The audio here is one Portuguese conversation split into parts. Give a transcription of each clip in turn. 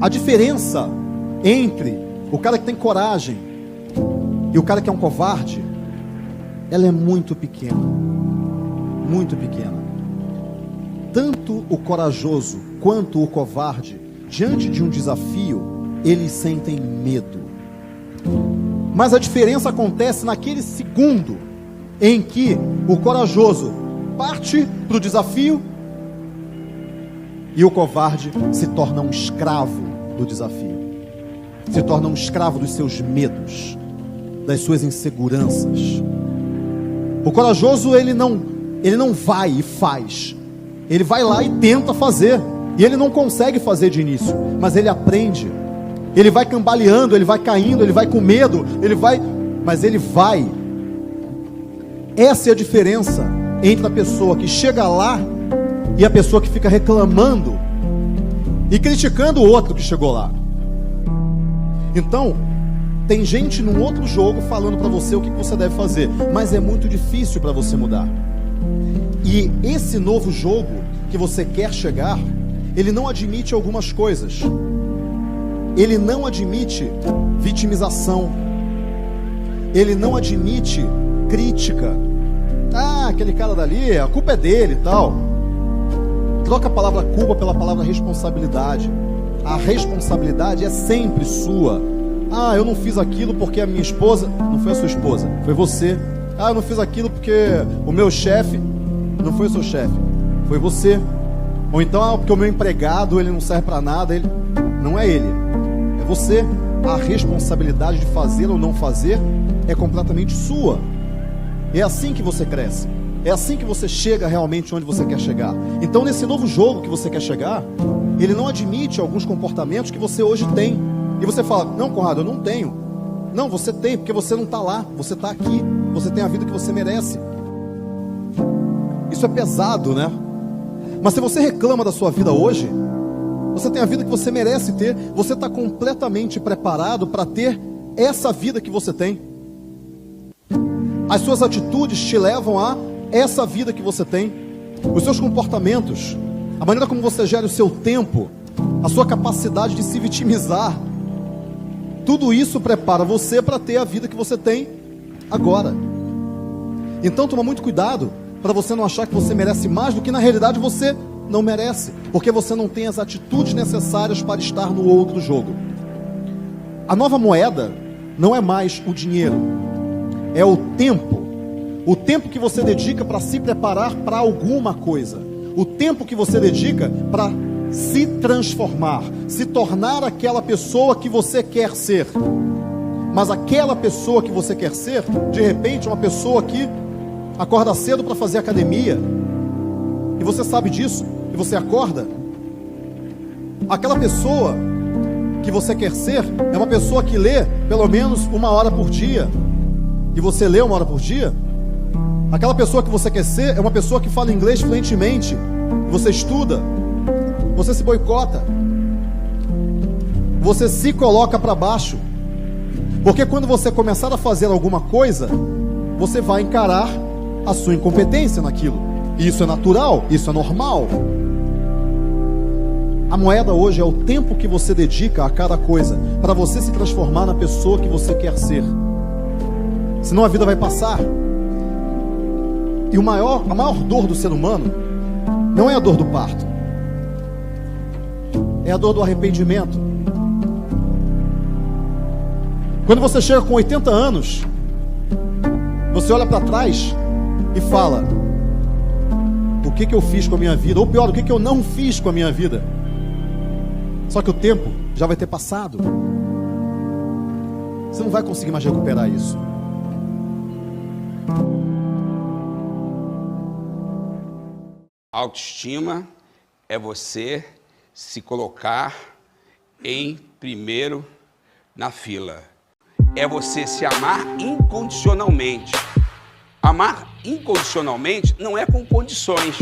A diferença entre o cara que tem coragem e o cara que é um covarde, ela é muito pequena. Muito pequena. Tanto o corajoso quanto o covarde, diante de um desafio, eles sentem medo. Mas a diferença acontece naquele segundo em que o corajoso parte para o desafio e o covarde se torna um escravo do desafio, se torna um escravo dos seus medos, das suas inseguranças. O corajoso, ele não vai e faz, ele vai lá e tenta fazer, e ele não consegue fazer de início, mas ele aprende, ele vai cambaleando, ele vai caindo, ele vai com medo, mas ele vai. Essa é a diferença entre a pessoa que chega lá e a pessoa que fica reclamando e criticando o outro que chegou lá. Então, tem gente num outro jogo falando para você o que você deve fazer, mas é muito difícil para você mudar. E esse novo jogo que você quer chegar, ele não admite algumas coisas. Ele não admite vitimização. Ele não admite crítica. Ah, aquele cara dali, a culpa é dele e tal. Troca a palavra culpa pela palavra responsabilidade. A responsabilidade é sempre sua. Ah, eu não fiz aquilo porque a minha esposa... Não foi a sua esposa, foi você. Ah, eu não fiz aquilo porque o meu chefe... Não foi o seu chefe, foi você. Ou então, porque o meu empregado, ele não serve para nada. Não é ele, é você. A responsabilidade de fazer ou não fazer é completamente sua. É assim que você cresce. É assim que você chega realmente onde você quer chegar. Então, nesse novo jogo que você quer chegar, ele não admite alguns comportamentos que você hoje tem. E você fala, não, Conrado, eu não tenho. Não, você tem, porque você não está lá, você está aqui. Você tem a vida que você merece. Isso é pesado, né? Mas se você reclama da sua vida hoje, você tem a vida que você merece ter. Você está completamente preparado para ter essa vida que você tem. As suas atitudes te levam a essa vida que você tem. Os seus comportamentos, a maneira como você gera o seu tempo, a sua capacidade de se vitimizar, tudo isso prepara você para ter a vida que você tem agora. Então toma muito cuidado para você não achar que você merece mais do que na realidade você não merece, porque você não tem as atitudes necessárias para estar no outro jogo. A nova moeda não é mais o dinheiro, é o tempo que você dedica para se preparar para alguma coisa, o tempo que você dedica para se transformar, se tornar aquela pessoa que você quer ser. Mas aquela pessoa que você quer ser, de repente, é uma pessoa que acorda cedo para fazer academia, e você sabe disso, e você acorda. Aquela pessoa que você quer ser é uma pessoa que lê pelo menos 1 hora por dia, e você lê 1 hora por dia. Aquela pessoa que você quer ser é uma pessoa que fala inglês fluentemente, e você estuda. Você se boicota, você se coloca para baixo, porque quando você começar a fazer alguma coisa, você vai encarar a sua incompetência naquilo. E isso é natural, isso é normal. A moeda hoje é o tempo que você dedica a cada coisa, para você se transformar na pessoa que você quer ser. Senão a vida vai passar. E a maior dor do ser humano não é a dor do parto, é a dor do arrependimento. Quando você chega com 80 anos, você olha para trás e fala: o que eu fiz com a minha vida? Ou pior, o que eu não fiz com a minha vida? Só que o tempo já vai ter passado. Você não vai conseguir mais recuperar isso. Autoestima é você se colocar em primeiro na fila. É você se amar incondicionalmente. Amar incondicionalmente não é com condições.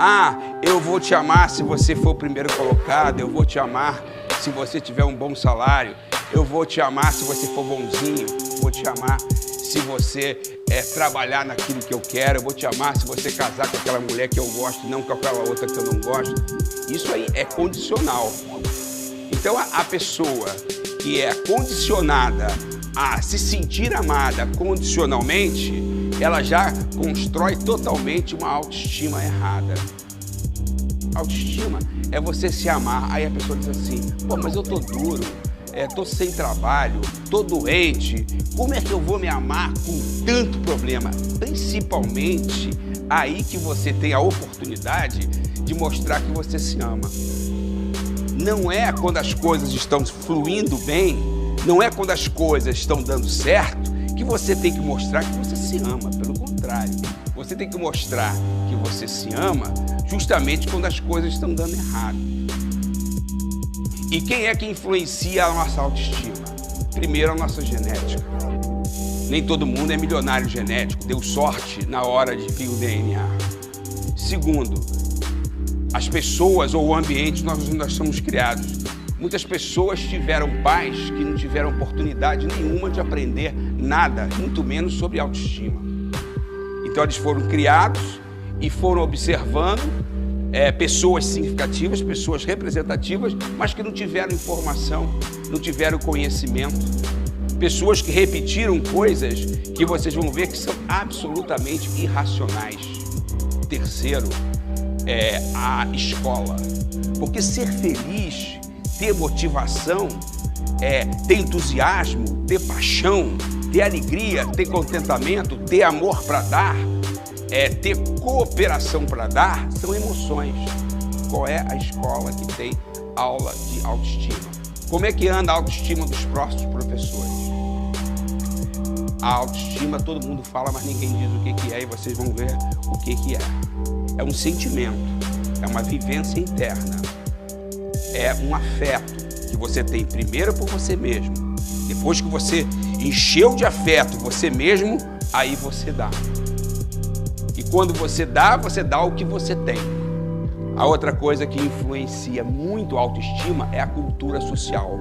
Ah, eu vou te amar se você for o primeiro colocado, eu vou te amar se você tiver um bom salário, eu vou te amar se você for bonzinho, vou te amar se você trabalhar naquilo que eu quero, eu vou te amar se você casar com aquela mulher que eu gosto, não com aquela outra que eu não gosto. Isso aí é condicional. Então a pessoa que é condicionada a se sentir amada condicionalmente, ela já constrói totalmente uma autoestima errada. Autoestima é você se amar. Aí a pessoa diz assim, pô, mas eu tô duro, tô sem trabalho, tô doente, como é que eu vou me amar com tanto problema? Principalmente aí que você tem a oportunidade de mostrar que você se ama. Não é quando as coisas estão fluindo bem, não é quando as coisas estão dando certo que você tem que mostrar que você se ama. Pelo contrário, você tem que mostrar que você se ama justamente quando as coisas estão dando errado. E quem é que influencia a nossa autoestima? Primeiro, a nossa genética. Nem todo mundo é milionário genético, deu sorte na hora de vir o DNA. Segundo, as pessoas ou o ambiente onde nós somos criados. Muitas pessoas tiveram pais que não tiveram oportunidade nenhuma de aprender nada, muito menos sobre autoestima. Então eles foram criados e foram observando pessoas significativas, pessoas representativas, mas que não tiveram informação, não tiveram conhecimento. Pessoas que repetiram coisas que vocês vão ver que são absolutamente irracionais. Terceiro, a escola. Porque ser feliz, ter motivação, ter entusiasmo, ter paixão, ter alegria, ter contentamento, ter amor para dar, ter cooperação para dar, são emoções. Qual é a escola que tem aula de autoestima? Como é que anda a autoestima dos próximos professores? A autoestima todo mundo fala, mas ninguém diz o que é, e vocês vão ver o que é. É um sentimento, é uma vivência interna, é um afeto que você tem primeiro por você mesmo. Depois que você encheu de afeto você mesmo, aí você dá. E quando você dá o que você tem. A outra coisa que influencia muito a autoestima é a cultura social.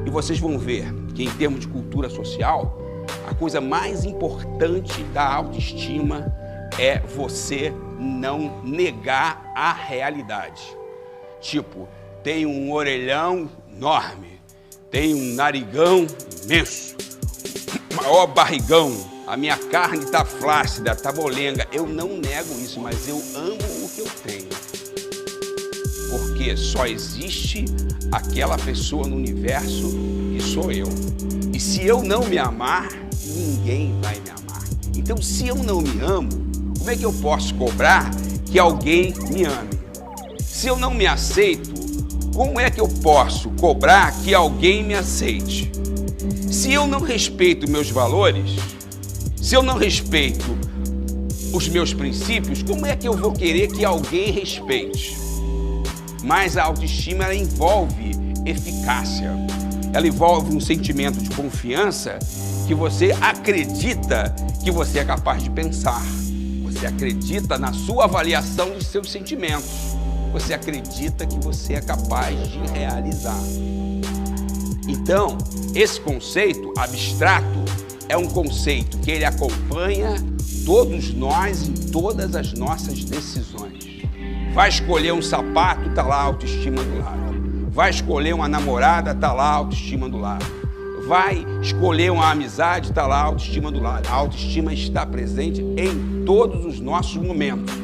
E vocês vão ver que em termos de cultura social, a coisa mais importante da autoestima é você não negar a realidade. Tipo, tem um orelhão enorme, tem um narigão imenso, maior barrigão, a minha carne tá flácida, tá molenga. Eu não nego isso, mas eu amo o que eu tenho. Porque só existe aquela pessoa no universo que sou eu. E se eu não me amar, ninguém vai me amar. Então, se eu não me amo, como é que eu posso cobrar que alguém me ame? Se eu não me aceito, como é que eu posso cobrar que alguém me aceite? Se eu não respeito meus valores, se eu não respeito os meus princípios, como é que eu vou querer que alguém respeite? Mas a autoestima, ela envolve eficácia. Ela envolve um sentimento de confiança que você acredita que você é capaz de pensar. Você acredita na sua avaliação dos seus sentimentos. Você acredita que você é capaz de realizar. Então, esse conceito abstrato é um conceito que ele acompanha todos nós em todas as nossas decisões. Vai escolher um sapato, tá lá a autoestima do lado. Vai escolher uma namorada, tá lá a autoestima do lado. Vai escolher uma amizade, tá lá a autoestima do lado. A autoestima está presente em todos os nossos momentos.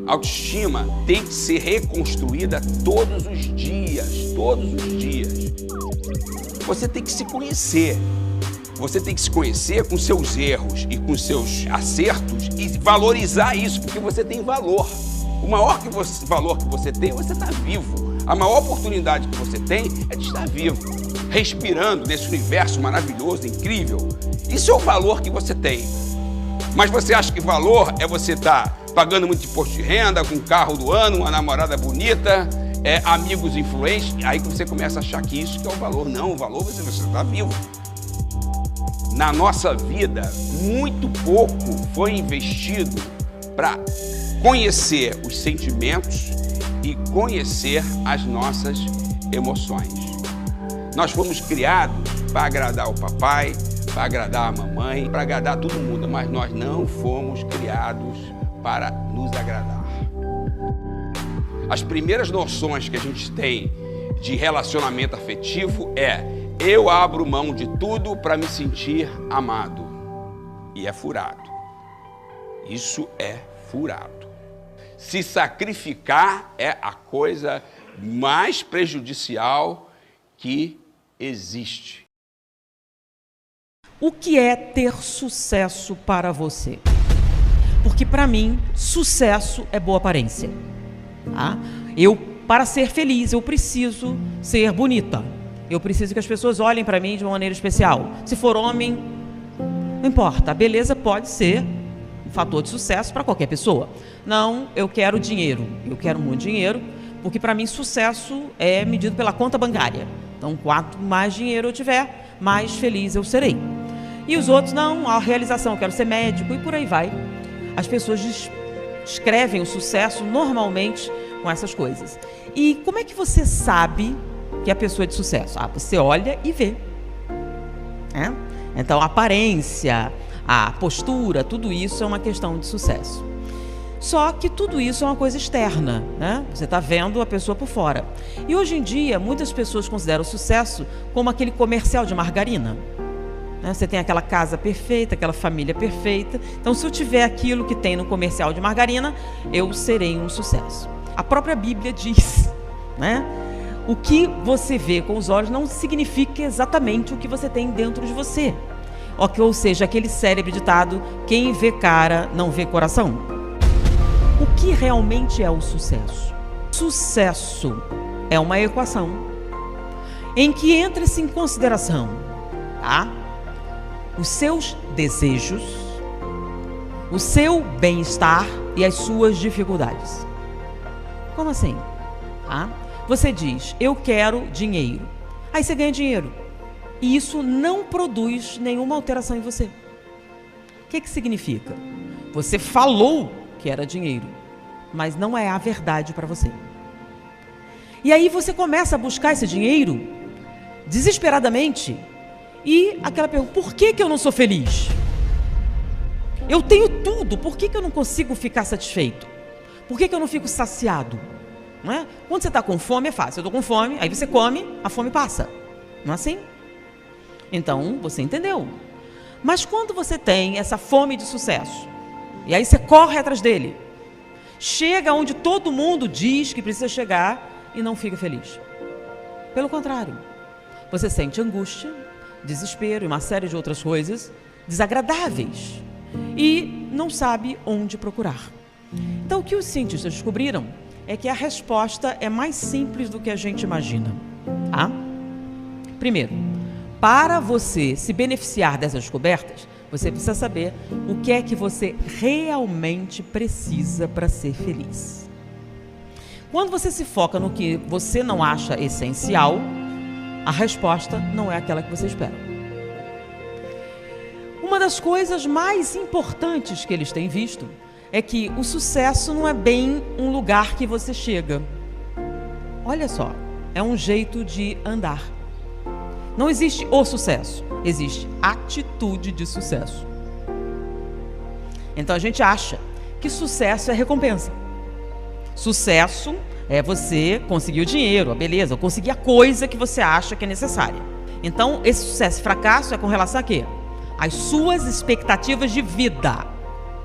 A autoestima tem que ser reconstruída todos os dias, todos os dias. Você tem que se conhecer. Você tem que se conhecer com seus erros e com seus acertos e valorizar isso, porque você tem valor. O maior valor que você tem é você estar vivo. A maior oportunidade que você tem é de estar vivo, respirando nesse universo maravilhoso, incrível. Isso é o valor que você tem. Mas você acha que valor é você estar pagando muito imposto de renda, com um carro do ano, uma namorada bonita, amigos influentes, aí que você começa a achar que isso que é o valor. Não, o valor é você estar vivo. Na nossa vida, muito pouco foi investido para conhecer os sentimentos e conhecer as nossas emoções. Nós fomos criados para agradar o papai, para agradar a mamãe, para agradar todo mundo, mas nós não fomos criados para nos agradar. As primeiras noções que a gente tem de relacionamento afetivo é: eu abro mão de tudo para me sentir amado. E é furado. Isso é furado. Se sacrificar é a coisa mais prejudicial que existe. O que é ter sucesso para você? Porque para mim, sucesso é boa aparência. Tá? Para ser feliz, eu preciso ser bonita. Eu preciso que as pessoas olhem para mim de uma maneira especial. Se for homem, não importa. A beleza pode ser um fator de sucesso para qualquer pessoa. Não, eu quero dinheiro. Eu quero muito dinheiro, porque para mim sucesso é medido pela conta bancária. Então, quanto mais dinheiro eu tiver, mais feliz eu serei. E os outros, não, a realização, eu quero ser médico e por aí vai. As pessoas descrevem o sucesso normalmente com essas coisas. E como é que você sabe que a pessoa é de sucesso? Você olha e vê. Então, a aparência, a postura, tudo isso é uma questão de sucesso. Só que tudo isso é uma coisa externa, né? Você está vendo a pessoa por fora. E hoje em dia, muitas pessoas consideram o sucesso como aquele comercial de margarina. Você tem aquela casa perfeita, aquela família perfeita. Então, se eu tiver aquilo que tem no comercial de margarina, eu serei um sucesso. A própria Bíblia diz, né? O que você vê com os olhos não significa exatamente o que você tem dentro de você. Ou seja, aquele célebre ditado: quem vê cara não vê coração. O que realmente é o sucesso? Sucesso é uma equação em que entra-se em consideração, tá? Os seus desejos, o seu bem-estar e as suas dificuldades. Como assim? Você diz: eu quero dinheiro. Aí você ganha dinheiro. E isso não produz nenhuma alteração em você. O que significa? Você falou que era dinheiro, mas não é a verdade para você. E aí você começa a buscar esse dinheiro desesperadamente. E aquela pergunta: por que eu não sou feliz? Eu tenho tudo, por que eu não consigo ficar satisfeito? Por que eu não fico saciado? Não é? Quando você está com fome é fácil. Eu estou com fome, aí você come, a fome passa. Não é assim? Então, você entendeu. Mas quando você tem essa fome de sucesso, e aí você corre atrás dele, chega onde todo mundo diz que precisa chegar e não fica feliz. Pelo contrário, você sente angústia, desespero e uma série de outras coisas desagradáveis e não sabe onde procurar. Então, o que os cientistas descobriram é que a resposta é mais simples do que a gente imagina. Primeiro, para você se beneficiar dessas descobertas, você precisa saber o que é que você realmente precisa para ser feliz. Quando você se foca no que você não acha essencial, a resposta não é aquela que você espera. Uma das coisas mais importantes que eles têm visto é que o sucesso não é bem um lugar que você chega. Olha só, é um jeito de andar. Não existe o sucesso, existe atitude de sucesso. Então a gente acha que sucesso é recompensa. Sucesso é você conseguir o dinheiro, a beleza, conseguir a coisa que você acha que é necessária. Então esse sucesso e fracasso é com relação a quê? As suas expectativas de vida,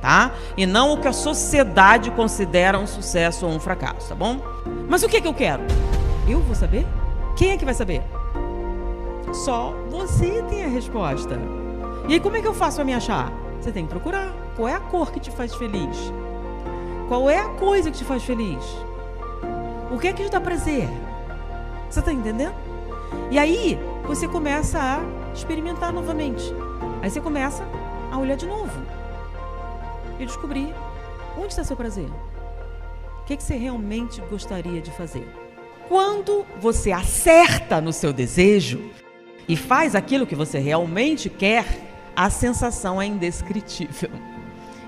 tá? E não o que a sociedade considera um sucesso ou um fracasso, tá bom? Mas o que eu quero? Eu vou saber? Quem é que vai saber? Só você tem a resposta. E aí como é que eu faço para me achar? Você tem que procurar. Qual é a cor que te faz feliz? Qual é a coisa que te faz feliz? O que é que te dá prazer? Você está entendendo? E aí você começa a experimentar novamente. Aí você começa a olhar de novo e descobrir onde está seu prazer. O que você realmente gostaria de fazer? Quando você acerta no seu desejo e faz aquilo que você realmente quer, a sensação é indescritível.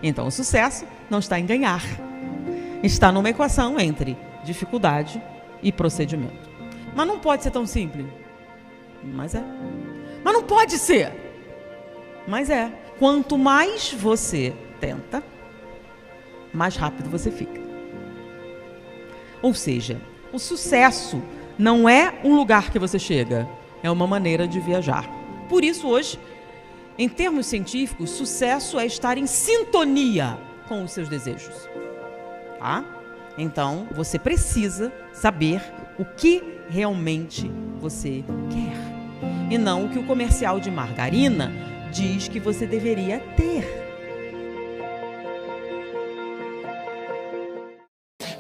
Então o sucesso não está em ganhar. Está numa equação entre dificuldade e procedimento. Mas não pode ser tão simples. Mas é. Mas não pode ser. Mas é. Quanto mais você tenta, mais rápido você fica. Ou seja, o sucesso não é um lugar que você chega, é uma maneira de viajar. Por isso, hoje, em termos científicos, sucesso é estar em sintonia com os seus desejos. Tá? Então, você precisa saber o que realmente você quer. E não o que o comercial de margarina diz que você deveria ter.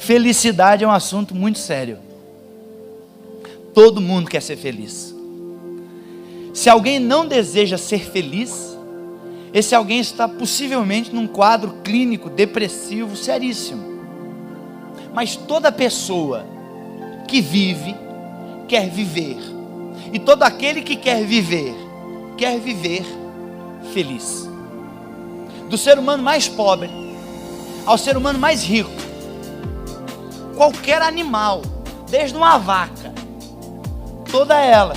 Felicidade é um assunto muito sério. Todo mundo quer ser feliz. Se alguém não deseja ser feliz, esse alguém está possivelmente num quadro clínico depressivo seríssimo. Mas toda pessoa que vive, quer viver. E todo aquele que quer viver feliz. Do ser humano mais pobre ao ser humano mais rico, qualquer animal, desde uma vaca, toda ela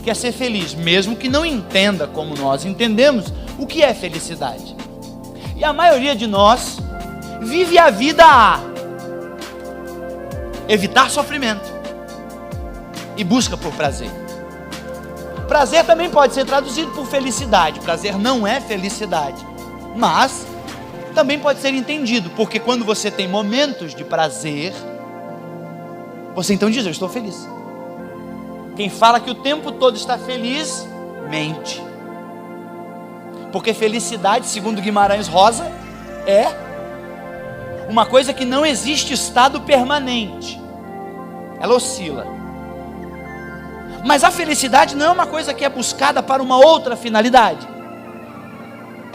quer ser feliz, mesmo que não entenda como nós entendemos o que é felicidade. E a maioria de nós vive a vida a evitar sofrimento e busca por prazer. Prazer também pode ser traduzido por felicidade. Prazer não é felicidade, mas também pode ser entendido, porque quando você tem momentos de prazer, você então diz: eu estou feliz. Quem fala que o tempo todo está feliz, mente. Porque felicidade, segundo Guimarães Rosa, é uma coisa que não existe estado permanente. Ela oscila. Mas a felicidade não é uma coisa que é buscada para uma outra finalidade.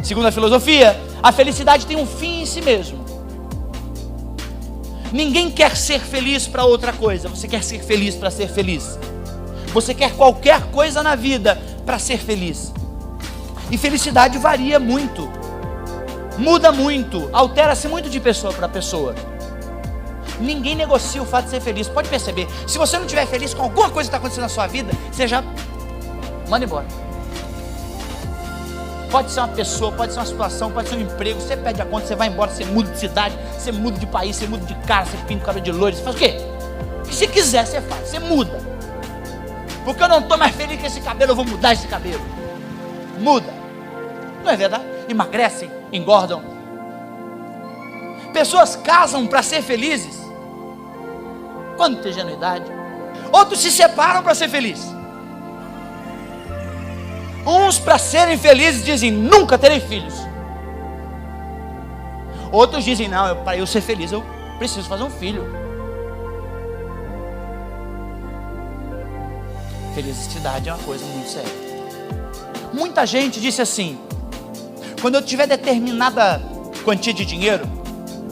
Segundo a filosofia, a felicidade tem um fim em si mesmo. Ninguém quer ser feliz para outra coisa. Você quer ser feliz para ser feliz. Você quer qualquer coisa na vida para ser feliz. E felicidade varia muito, muda muito, altera-se muito de pessoa para pessoa. Ninguém negocia o fato de ser feliz. Pode perceber, se você não estiver feliz com alguma coisa que está acontecendo na sua vida, você já manda embora. Pode ser uma pessoa, pode ser uma situação, pode ser um emprego. Você pede a conta, você vai embora, você muda de cidade, você muda de país, você muda de cara, você pinta o cabelo de loiro, você faz o quê? O que você quiser você faz, você muda. Porque eu não estou mais feliz com esse cabelo, eu vou mudar esse cabelo. Muda. Não é verdade? Emagrecem, engordam. Pessoas casam para ser felizes quando tem ingenuidade. Outros se separam para ser felizes. Uns, para serem felizes, dizem: nunca terei filhos. Outros dizem: não, para eu ser feliz eu preciso fazer um filho. Felicidade é uma coisa muito séria. Muita gente disse assim: quando eu tiver determinada quantia de dinheiro,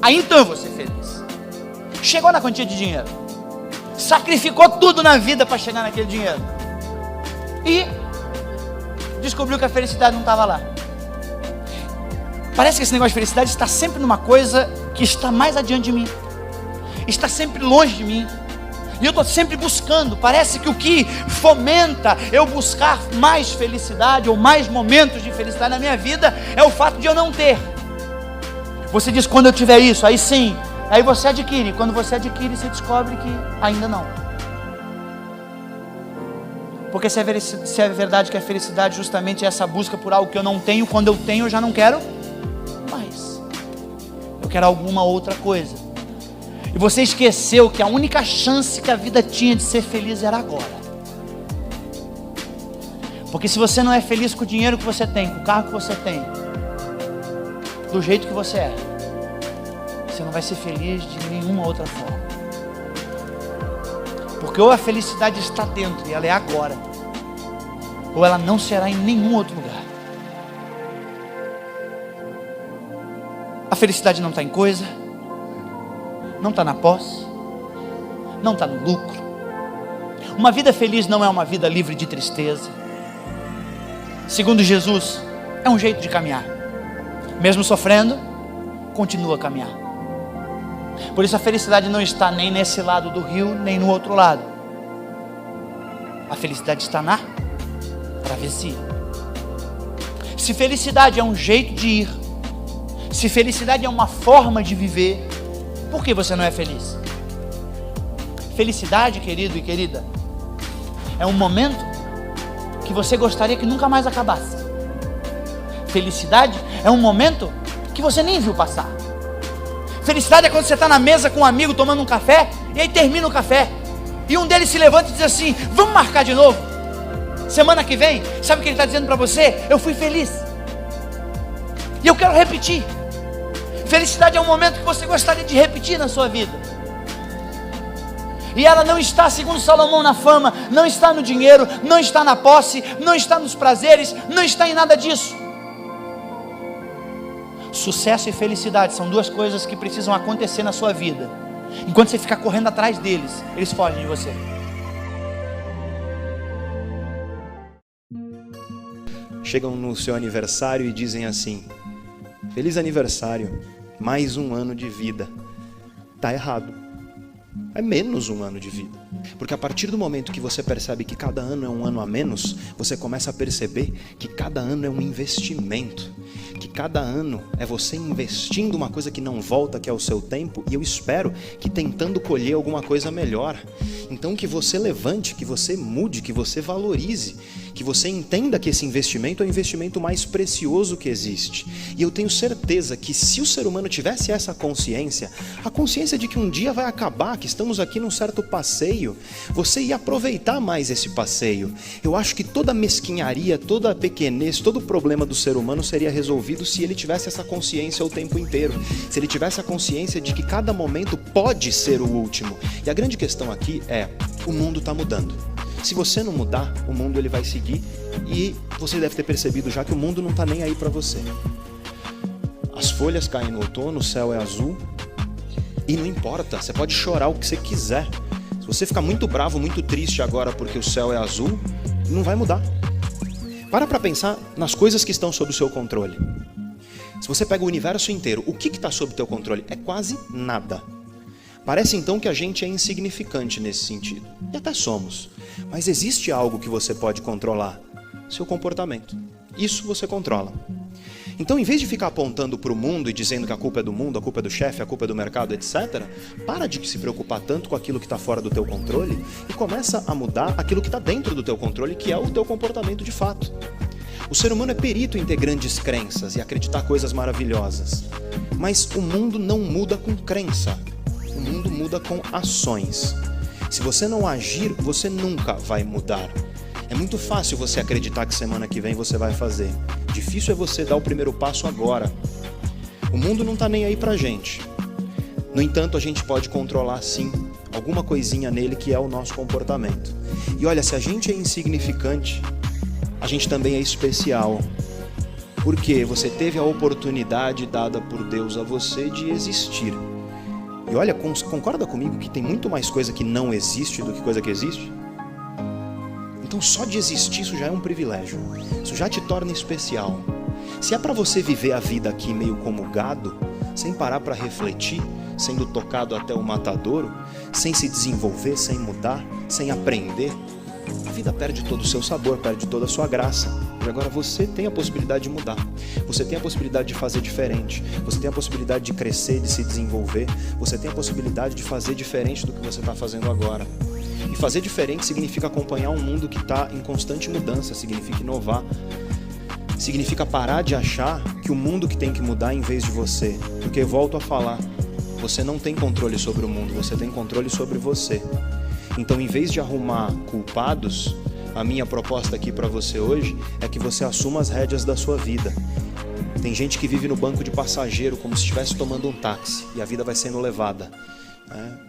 aí então eu vou ser feliz. Chegou na quantia de dinheiro, sacrificou tudo na vida para chegar naquele dinheiro e descobriu que a felicidade não estava lá. Parece que esse negócio de felicidade está sempre numa coisa que está mais adiante de mim, está sempre longe de mim, e eu estou sempre buscando. Parece que o que fomenta eu buscar mais felicidade ou mais momentos de felicidade na minha vida é o fato de eu não ter. Você diz: quando eu tiver isso, aí sim. Aí você adquire. Quando você adquire, você descobre que ainda não. Porque se é verdade que a felicidade justamente é essa busca por algo que eu não tenho, quando eu tenho eu já não quero mais. Eu quero alguma outra coisa. E você esqueceu que a única chance que a vida tinha de ser feliz era agora. Porque se você não é feliz com o dinheiro que você tem, com o carro que você tem, do jeito que você é, você não vai ser feliz de nenhuma outra forma. Porque ou a felicidade está dentro e ela é agora, ou ela não será em nenhum outro lugar. A felicidade não está em coisa, não está na posse, não está no lucro. Uma vida feliz não é uma vida livre de tristeza. Segundo Jesus, é um jeito de caminhar. Mesmo sofrendo, continua a caminhar. Por isso a felicidade não está nem nesse lado do rio, nem no outro lado. A felicidade está na travessia. Se felicidade é um jeito de ir, se felicidade é uma forma de viver, por que você não é feliz? Felicidade, querido e querida, é um momento que você gostaria que nunca mais acabasse. Felicidade é um momento que você nem viu passar. Felicidade é quando você está na mesa com um amigo tomando um café, e aí termina o café, e um deles se levanta e diz assim: vamos marcar de novo? Semana que vem, sabe o que ele está dizendo para você? Eu fui feliz, e eu quero repetir. Felicidade é um momento que você gostaria de repetir na sua vida. E ela não está, segundo Salomão, na fama, não está no dinheiro, não está na posse, não está nos prazeres, não está em nada disso. Sucesso e felicidade são duas coisas que precisam acontecer na sua vida. Enquanto você ficar correndo atrás deles, eles fogem de você. Chegam no seu aniversário e dizem assim: feliz aniversário, mais um ano de vida. Tá errado. É menos um ano de vida. Porque a partir do momento que você percebe que cada ano é um ano a menos, você começa a perceber que cada ano é um investimento. Que cada ano é você investindo uma coisa que não volta, que é o seu tempo, e eu espero que tentando colher alguma coisa melhor. Então que você levante, que você mude, que você valorize, que você entenda que esse investimento é o investimento mais precioso que existe. E eu tenho certeza que se o ser humano tivesse essa consciência, a consciência de que um dia vai acabar, que estamos aqui num certo passeio, você ia aproveitar mais esse passeio. Eu acho que toda mesquinharia, toda pequenez, todo problema do ser humano seria resolvido se ele tivesse essa consciência o tempo inteiro, se ele tivesse a consciência de que cada momento pode ser o último. E a grande questão aqui é: o mundo está mudando. Se você não mudar, o mundo ele vai seguir, e você deve ter percebido já que o mundo não está nem aí para você. As folhas caem no outono, o céu é azul, e não importa, você pode chorar o que você quiser. Se você ficar muito bravo, muito triste agora porque o céu é azul, não vai mudar. Para pensar nas coisas que estão sob o seu controle. Se você pega o universo inteiro, o que está sob o teu controle? É quase nada. Parece então que a gente é insignificante nesse sentido. E até somos. Mas existe algo que você pode controlar: seu comportamento. Isso você controla. Então, em vez de ficar apontando para o mundo e dizendo que a culpa é do mundo, a culpa é do chefe, a culpa é do mercado, etc., para de se preocupar tanto com aquilo que está fora do teu controle e começa a mudar aquilo que está dentro do teu controle, que é o teu comportamento de fato. O ser humano é perito em ter grandes crenças e acreditar coisas maravilhosas. Mas o mundo não muda com crença. O mundo muda com ações. Se você não agir, você nunca vai mudar. É muito fácil você acreditar que semana que vem você vai fazer. Difícil é você dar o primeiro passo agora. O mundo não está nem aí pra gente. No entanto, a gente pode controlar sim alguma coisinha nele, que é o nosso comportamento. E olha, se a gente é insignificante, a gente também é especial. Porque você teve a oportunidade dada por Deus a você de existir. E olha, concorda comigo que tem muito mais coisa que não existe do que coisa que existe? Então só de existir isso já é um privilégio. Isso já te torna especial. Se é para você viver a vida aqui meio como gado, sem parar para refletir, sendo tocado até o matadouro, sem se desenvolver, sem mudar, sem aprender, a vida perde todo o seu sabor, perde toda a sua graça. E agora você tem a possibilidade de mudar. Você tem a possibilidade de fazer diferente. Você tem a possibilidade de crescer, de se desenvolver. Você tem a possibilidade de fazer diferente do que você está fazendo agora. E fazer diferente significa acompanhar um mundo que está em constante mudança, significa inovar. Significa parar de achar que o mundo que tem que mudar em vez de você. Porque, volto a falar, você não tem controle sobre o mundo, você tem controle sobre você. Então, em vez de arrumar culpados, a minha proposta aqui para você hoje é que você assuma as rédeas da sua vida. Tem gente que vive no banco de passageiro como se estivesse tomando um táxi e a vida vai sendo levada.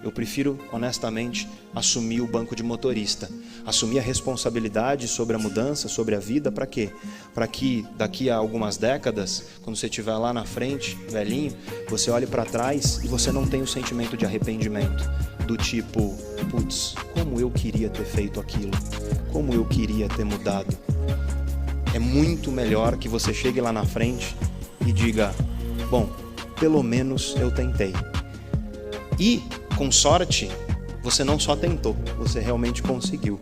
Eu prefiro, honestamente, assumir o banco de motorista. Assumir a responsabilidade sobre a mudança, sobre a vida, para quê? Para que daqui a algumas décadas, quando você estiver lá na frente, velhinho, você olhe para trás e você não tenha o sentimento de arrependimento. Do tipo, putz, como eu queria ter feito aquilo, como eu queria ter mudado. É muito melhor que você chegue lá na frente e diga, bom, pelo menos eu tentei. E, com sorte, você não só tentou, você realmente conseguiu.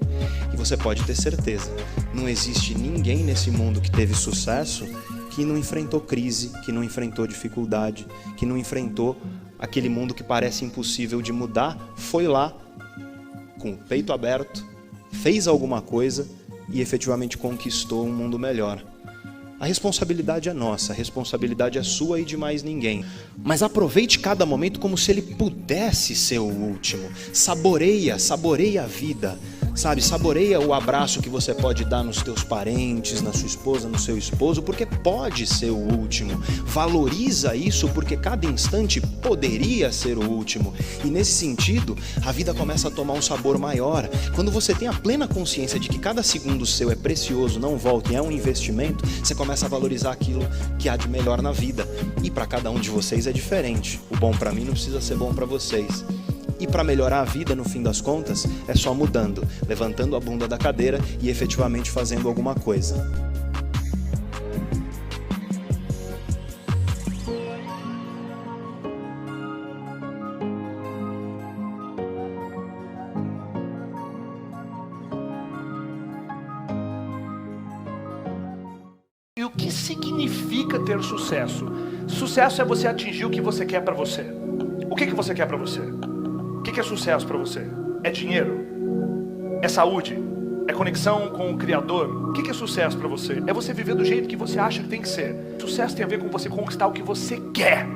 E você pode ter certeza, não existe ninguém nesse mundo que teve sucesso que não enfrentou crise, que não enfrentou dificuldade, que não enfrentou aquele mundo que parece impossível de mudar, foi lá, com o peito aberto, fez alguma coisa e efetivamente conquistou um mundo melhor. A responsabilidade é nossa, a responsabilidade é sua e de mais ninguém. Mas aproveite cada momento como se ele pudesse ser o último. Saboreia a vida, sabe? Saboreia o abraço que você pode dar nos teus parentes, na sua esposa, no seu esposo, porque pode ser o último. Valoriza isso, porque cada instante poderia ser o último. E nesse sentido, a vida começa a tomar um sabor maior. Quando você tem a plena consciência de que cada segundo seu é precioso, não volta e é um investimento, você começa a valorizar aquilo que há de melhor na vida. E para cada um de vocês é diferente. O bom para mim não precisa ser bom para vocês. E para melhorar a vida, no fim das contas, é só mudando, levantando a bunda da cadeira e efetivamente fazendo alguma coisa. E o que significa ter sucesso? Sucesso é você atingir o que você quer para você. O que você quer para você? O que é sucesso para você? É dinheiro? É saúde? É conexão com o Criador? O que é sucesso para você? É você viver do jeito que você acha que tem que ser. Sucesso tem a ver com você conquistar o que você quer.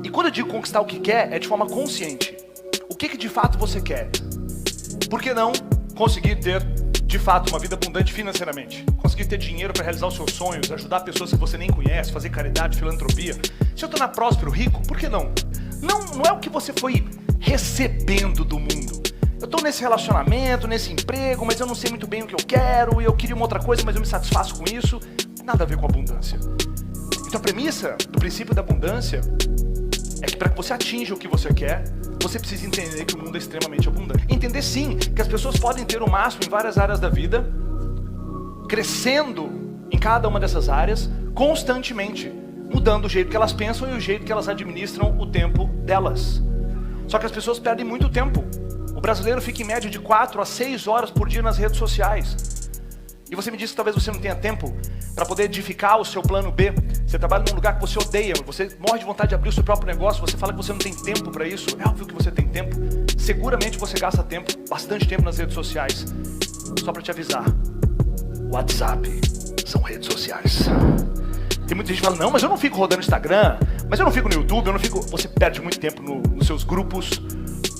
E quando eu digo conquistar o que quer, é de forma consciente. O que de fato você quer? Por que não conseguir ter, de fato, uma vida abundante financeiramente? Conseguir ter dinheiro para realizar os seus sonhos, ajudar pessoas que você nem conhece, fazer caridade, filantropia. Se eu tornar próspero, rico, por que não? Não é o que você foi recebendo do mundo. Eu estou nesse relacionamento, nesse emprego, mas eu não sei muito bem o que eu quero, e eu queria uma outra coisa, mas eu me satisfaço com isso. Nada a ver com abundância. Então a premissa do princípio da abundância é que para que você atinja o que você quer, você precisa entender que o mundo é extremamente abundante. Entender sim que as pessoas podem ter o máximo em várias áreas da vida, crescendo em cada uma dessas áreas, constantemente, mudando o jeito que elas pensam e o jeito que elas administram o tempo delas. Só que as pessoas perdem muito tempo. O brasileiro fica em média de 4 a 6 horas por dia nas redes sociais. E você me disse que talvez você não tenha tempo para poder edificar o seu plano B. Você trabalha num lugar que você odeia, você morre de vontade de abrir o seu próprio negócio, você fala que você não tem tempo para isso. É óbvio que você tem tempo. Seguramente você gasta tempo, bastante tempo nas redes sociais. Só para te avisar, WhatsApp são redes sociais. Tem muita gente que fala, não, mas eu não fico rodando Instagram, mas eu não fico no YouTube, eu não fico... Você perde muito tempo nos seus grupos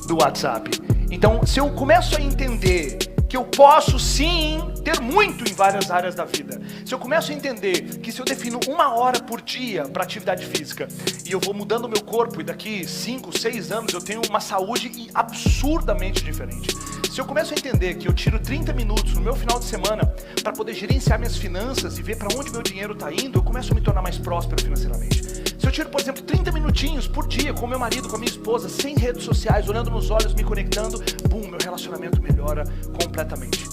do WhatsApp. Então, se eu começo a entender que eu posso sim ter muito em várias áreas da vida, se eu começo a entender que se eu defino 1 hora por dia para atividade física e eu vou mudando o meu corpo e daqui 5, 6 anos eu tenho uma saúde absurdamente diferente. Se eu começo a entender que eu tiro 30 minutos no meu final de semana para poder gerenciar minhas finanças e ver para onde meu dinheiro está indo, eu começo a me tornar mais próspero financeiramente. Se eu tiro, por exemplo, 30 minutinhos por dia com meu marido, com a minha esposa, sem redes sociais, olhando nos olhos, me conectando, meu relacionamento melhora completamente.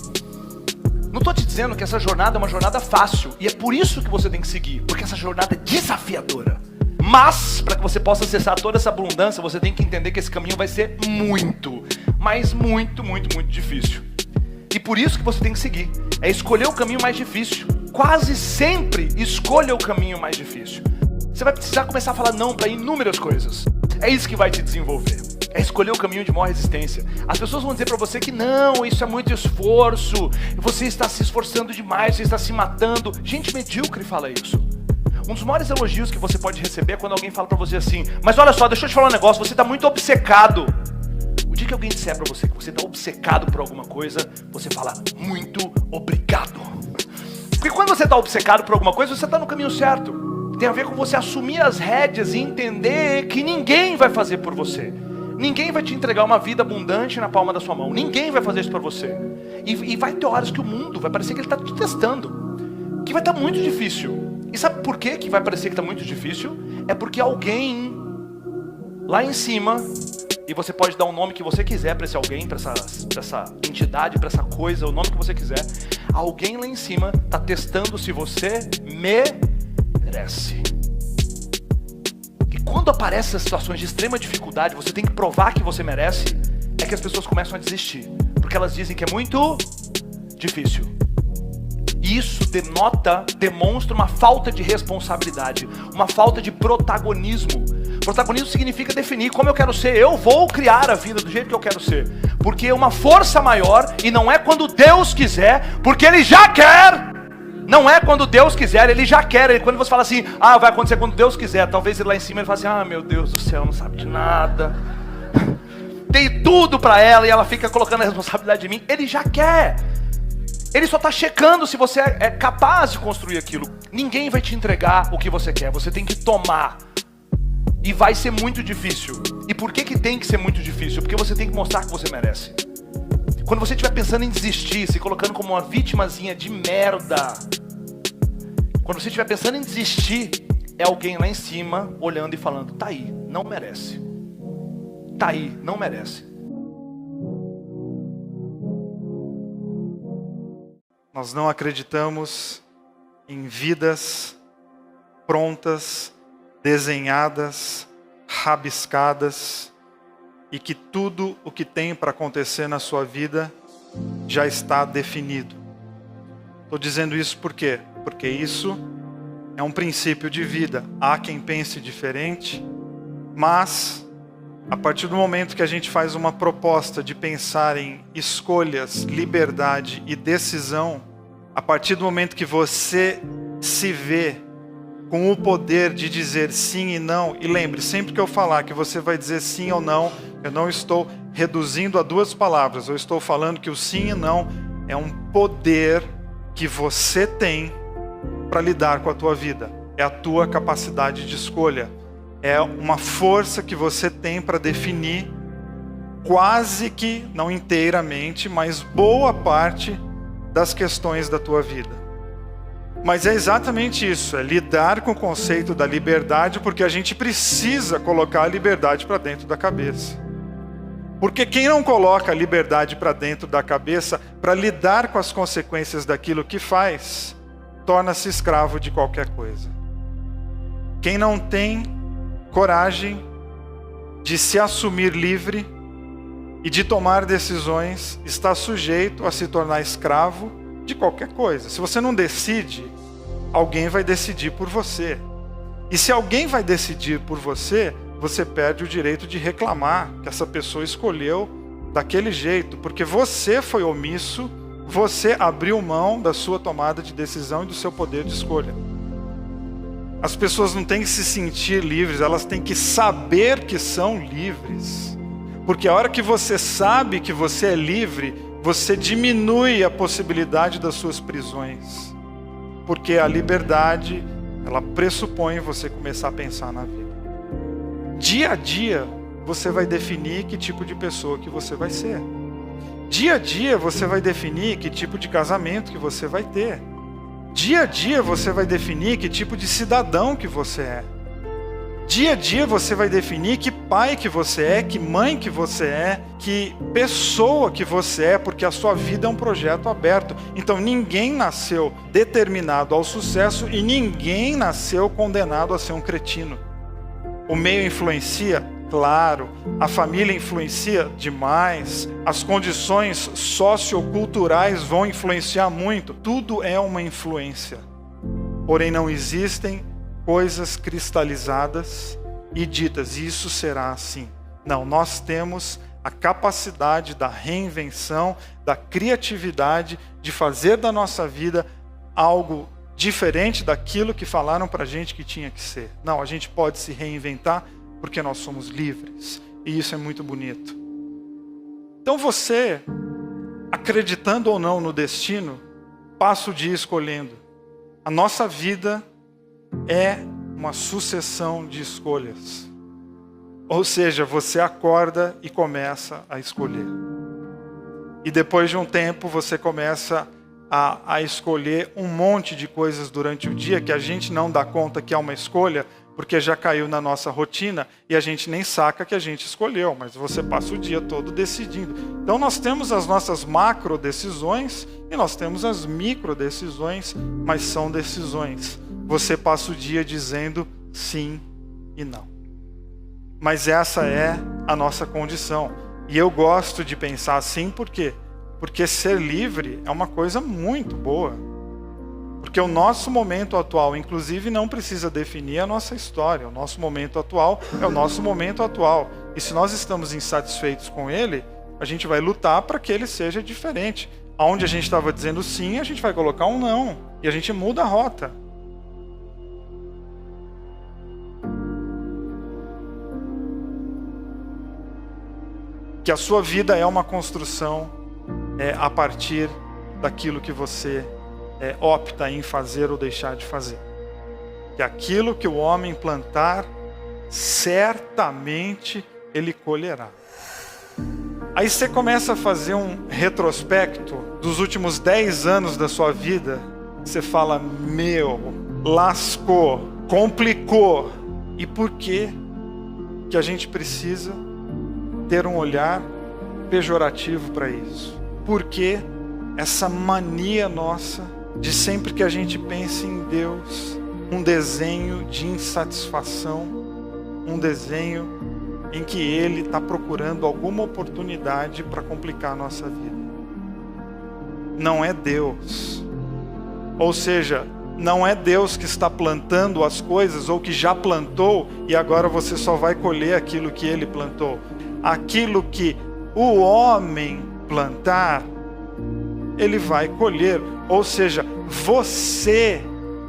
Não estou te dizendo que essa jornada é uma jornada fácil, e é por isso que você tem que seguir, porque essa jornada é desafiadora. Mas, para que você possa acessar toda essa abundância, você tem que entender que esse caminho vai ser muito, mas muito, muito, muito difícil. E por isso que você tem que seguir, é escolher o caminho mais difícil. Quase sempre escolha o caminho mais difícil. Você vai precisar começar a falar não para inúmeras coisas. É isso que vai te desenvolver. É escolher o caminho de maior resistência. As pessoas vão dizer para você que não, isso é muito esforço, você está se esforçando demais, você está se matando. Gente medíocre fala isso. Um dos maiores elogios que você pode receber é quando alguém fala para você assim, mas olha só, deixa eu te falar um negócio, você está muito obcecado. O dia que alguém disser para você que você está obcecado por alguma coisa, você fala, muito obrigado. Porque quando você está obcecado por alguma coisa, você está no caminho certo. Tem a ver com você assumir as rédeas e entender que ninguém vai fazer por você. Ninguém vai te entregar uma vida abundante na palma da sua mão. Ninguém vai fazer isso para você. E vai ter horas que o mundo vai parecer que ele está te testando. Que vai estar muito difícil. E sabe por que vai parecer que está muito difícil? É porque alguém lá em cima, e você pode dar o nome que você quiser para esse alguém, para essa entidade, para essa coisa, o nome que você quiser. Alguém lá em cima está testando se você merece. E quando aparecem as situações de extrema dificuldade, você tem que provar que você merece, é que as pessoas começam a desistir. Porque elas dizem que é muito difícil. E isso demonstra uma falta de responsabilidade, uma falta de protagonismo. Protagonismo significa definir como eu quero ser. Eu vou criar a vida do jeito que eu quero ser. Porque é uma força maior, e não é quando Deus quiser, porque Ele já quer. Não é quando Deus quiser, Ele já quer. Quando você fala assim, vai acontecer quando Deus quiser, talvez ele lá em cima ele fala assim, meu Deus do céu, não sabe de nada. Dei tudo para ela e ela fica colocando a responsabilidade em mim. Ele já quer. Ele só está checando se você é capaz de construir aquilo. Ninguém vai te entregar o que você quer, você tem que tomar. E vai ser muito difícil. E por que tem que ser muito difícil? Porque você tem que mostrar que você merece. Quando você estiver pensando em desistir, se colocando como uma vitimazinha de merda, quando você estiver pensando em desistir, é alguém lá em cima olhando e falando, tá aí, não merece. Tá aí, não merece. Nós não acreditamos em vidas prontas, desenhadas, rabiscadas, e que tudo o que tem para acontecer na sua vida já está definido. Estou dizendo isso por quê? Porque isso é um princípio de vida. Há quem pense diferente, mas a partir do momento que a gente faz uma proposta de pensar em escolhas, liberdade e decisão, a partir do momento que você se vê com o poder de dizer sim e não, e lembre, sempre que eu falar que você vai dizer sim ou não, eu não estou reduzindo a 2 palavras, eu estou falando que o sim e não é um poder que você tem para lidar com a tua vida. É a tua capacidade de escolha. É uma força que você tem para definir quase que, não inteiramente, mas boa parte das questões da tua vida. Mas é exatamente isso, é lidar com o conceito da liberdade, porque a gente precisa colocar a liberdade para dentro da cabeça. Porque quem não coloca a liberdade para dentro da cabeça, para lidar com as consequências daquilo que faz, torna-se escravo de qualquer coisa. Quem não tem coragem de se assumir livre e de tomar decisões, está sujeito a se tornar escravo de qualquer coisa. Se você não decide, alguém vai decidir por você. E se alguém vai decidir por você, você perde o direito de reclamar que essa pessoa escolheu daquele jeito, porque você foi omisso, você abriu mão da sua tomada de decisão e do seu poder de escolha. As pessoas não têm que se sentir livres, elas têm que saber que são livres. Porque a hora que você sabe que você é livre, você diminui a possibilidade das suas prisões. Porque a liberdade, ela pressupõe você começar a pensar na vida. Dia a dia, você vai definir que tipo de pessoa que você vai ser. Dia a dia, você vai definir que tipo de casamento que você vai ter. Dia a dia, você vai definir que tipo de cidadão que você é. Dia a dia, você vai definir que pai que você é, que mãe que você é, que pessoa que você é, porque a sua vida é um projeto aberto. Então ninguém nasceu determinado ao sucesso e ninguém nasceu condenado a ser um cretino. O meio influencia? Claro. A família influencia demais. As condições socioculturais vão influenciar muito. Tudo é uma influência. Porém, não existem coisas cristalizadas e ditas, isso será assim. Não, nós temos a capacidade da reinvenção, da criatividade, de fazer da nossa vida algo diferente daquilo que falaram pra gente que tinha que ser. Não, a gente pode se reinventar porque nós somos livres. E isso é muito bonito. Então você, acreditando ou não no destino, passa o dia escolhendo. A nossa vida é uma sucessão de escolhas. Ou seja, você acorda e começa a escolher. E depois de um tempo você começa a escolher um monte de coisas durante o dia que a gente não dá conta que é uma escolha, porque já caiu na nossa rotina e a gente nem saca que a gente escolheu, mas você passa o dia todo decidindo. Então nós temos as nossas macro decisões e nós temos as micro decisões, mas são decisões. Você passa o dia dizendo sim e não. Mas essa é a nossa condição. E eu gosto de pensar assim, por quê? Porque ser livre é uma coisa muito boa. Porque o nosso momento atual, inclusive, não precisa definir a nossa história. O nosso momento atual é o nosso momento atual. E se nós estamos insatisfeitos com ele, a gente vai lutar para que ele seja diferente. Onde a gente estava dizendo sim, a gente vai colocar um não. E a gente muda a rota. Que a sua vida é uma construção a partir daquilo que você opta em fazer ou deixar de fazer. Que aquilo que o homem plantar, certamente ele colherá. Aí você começa a fazer um retrospecto dos últimos 10 anos da sua vida. Você fala, lascou, complicou. E por que a gente precisa ter um olhar pejorativo para isso? Por que essa mania nossa de sempre que a gente pensa em Deus, um desenho de insatisfação, um desenho em que Ele está procurando alguma oportunidade para complicar a nossa vida? Não é Deus. Ou seja, não é Deus que está plantando as coisas ou que já plantou e agora você só vai colher aquilo que Ele plantou. Aquilo que o homem plantar, ele vai colher. Ou seja, você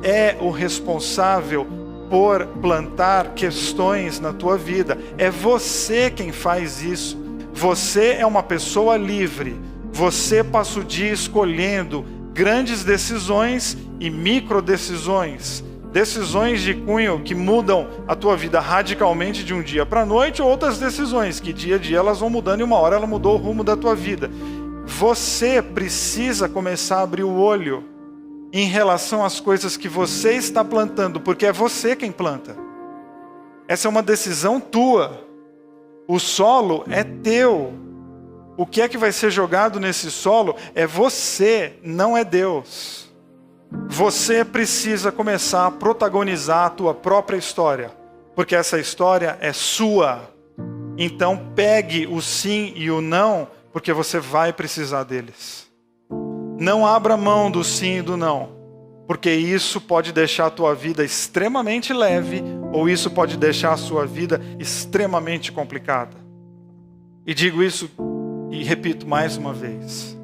é o responsável por plantar questões na tua vida. É você quem faz isso. Você é uma pessoa livre. Você passa o dia escolhendo grandes decisões e micro decisões. Decisões de cunho que mudam a tua vida radicalmente de um dia para a noite, ou outras decisões que dia a dia elas vão mudando e uma hora ela mudou o rumo da tua vida. Você precisa começar a abrir o olho em relação às coisas que você está plantando, porque é você quem planta. Essa é uma decisão tua. O solo é teu. O que é que vai ser jogado nesse solo é você, não é Deus. Você precisa começar a protagonizar a tua própria história, porque essa história é sua. Então pegue o sim e o não, porque você vai precisar deles. Não abra mão do sim e do não, porque isso pode deixar a tua vida extremamente leve, ou isso pode deixar a sua vida extremamente complicada. E digo isso e repito mais uma vez,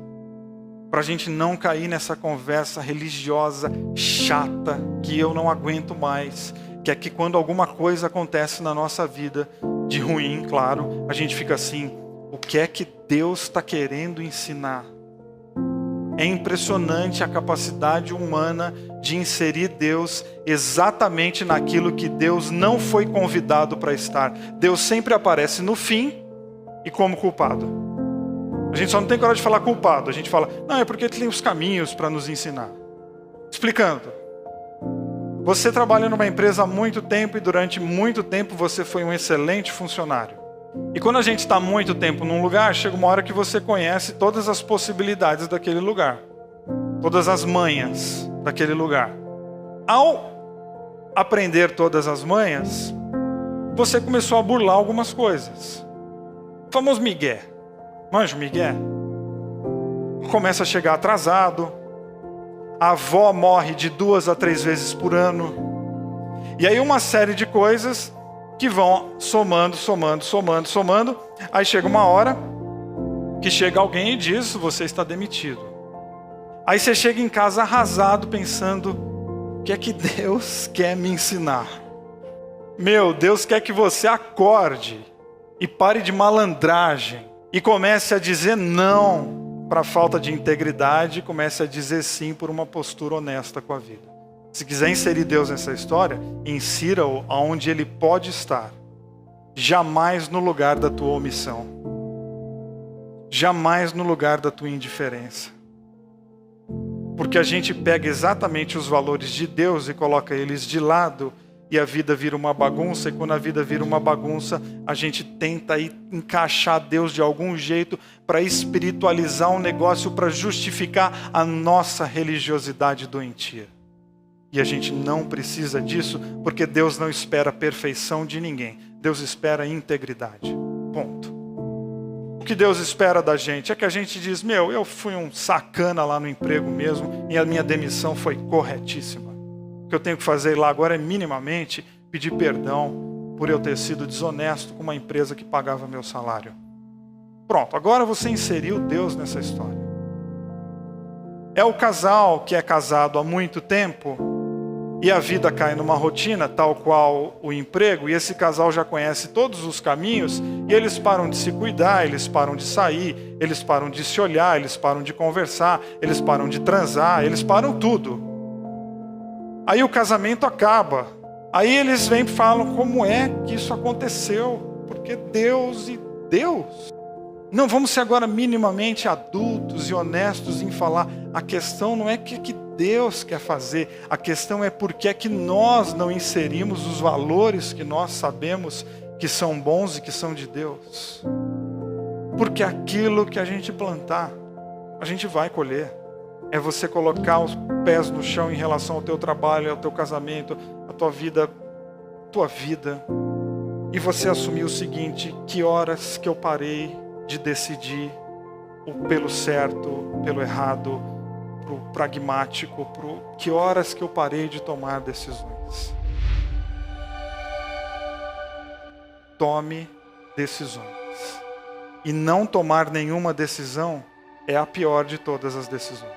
para a gente não cair nessa conversa religiosa chata que eu não aguento mais, que é que quando alguma coisa acontece na nossa vida, de ruim, claro, a gente fica assim, o que é que Deus está querendo ensinar? É impressionante a capacidade humana de inserir Deus exatamente naquilo que Deus não foi convidado para estar. Deus sempre aparece no fim e como culpado. A gente só não tem coragem de falar culpado. A gente fala, não, é porque ele tem os caminhos para nos ensinar. Explicando. Você trabalha numa empresa há muito tempo e durante muito tempo você foi um excelente funcionário. E quando a gente está muito tempo num lugar, chega uma hora que você conhece todas as possibilidades daquele lugar. Todas as manhas daquele lugar. Ao aprender todas as manhas, você começou a burlar algumas coisas. O famoso migué. Manja o migué? Começa a chegar atrasado. A avó morre de 2 a 3 vezes por ano. E aí uma série de coisas que vão somando. Aí chega uma hora que chega alguém e diz, você está demitido. Aí você chega em casa arrasado pensando, o que é que Deus quer me ensinar? Deus quer que você acorde e pare de malandragem e comece a dizer não para a falta de integridade e comece a dizer sim por uma postura honesta com a vida. Se quiser inserir Deus nessa história, insira-o aonde Ele pode estar. Jamais no lugar da tua omissão. Jamais no lugar da tua indiferença. Porque a gente pega exatamente os valores de Deus e coloca eles de lado e a vida vira uma bagunça. E quando a vida vira uma bagunça, a gente tenta encaixar Deus de algum jeito para espiritualizar um negócio, para justificar a nossa religiosidade doentia. E a gente não precisa disso, porque Deus não espera a perfeição de ninguém. Deus espera a integridade. Ponto. O que Deus espera da gente? É que a gente diz, eu fui um sacana lá no emprego mesmo e a minha demissão foi corretíssima. O que eu tenho que fazer lá agora é minimamente pedir perdão por eu ter sido desonesto com uma empresa que pagava meu salário. Pronto, agora você inseriu Deus nessa história. É o casal que é casado há muito tempo e a vida cai numa rotina tal qual o emprego, e esse casal já conhece todos os caminhos e eles param de se cuidar, eles param de sair, eles param de se olhar, eles param de conversar, eles param de transar, eles param tudo. Aí o casamento acaba. Aí eles vêm e falam como é que isso aconteceu, porque Deus e Deus. Não, vamos ser agora minimamente adultos e honestos em falar. A questão não é o que Deus quer fazer. A questão é por que é que nós não inserimos os valores que nós sabemos que são bons e que são de Deus. Porque aquilo que a gente plantar, a gente vai colher. É você colocar os pés no chão em relação ao teu trabalho, ao teu casamento, à tua vida. E você assumir o seguinte: que horas que eu parei de decidir pelo certo, pelo errado, pro pragmático, que horas que eu parei de tomar decisões. Tome decisões. E não tomar nenhuma decisão é a pior de todas as decisões.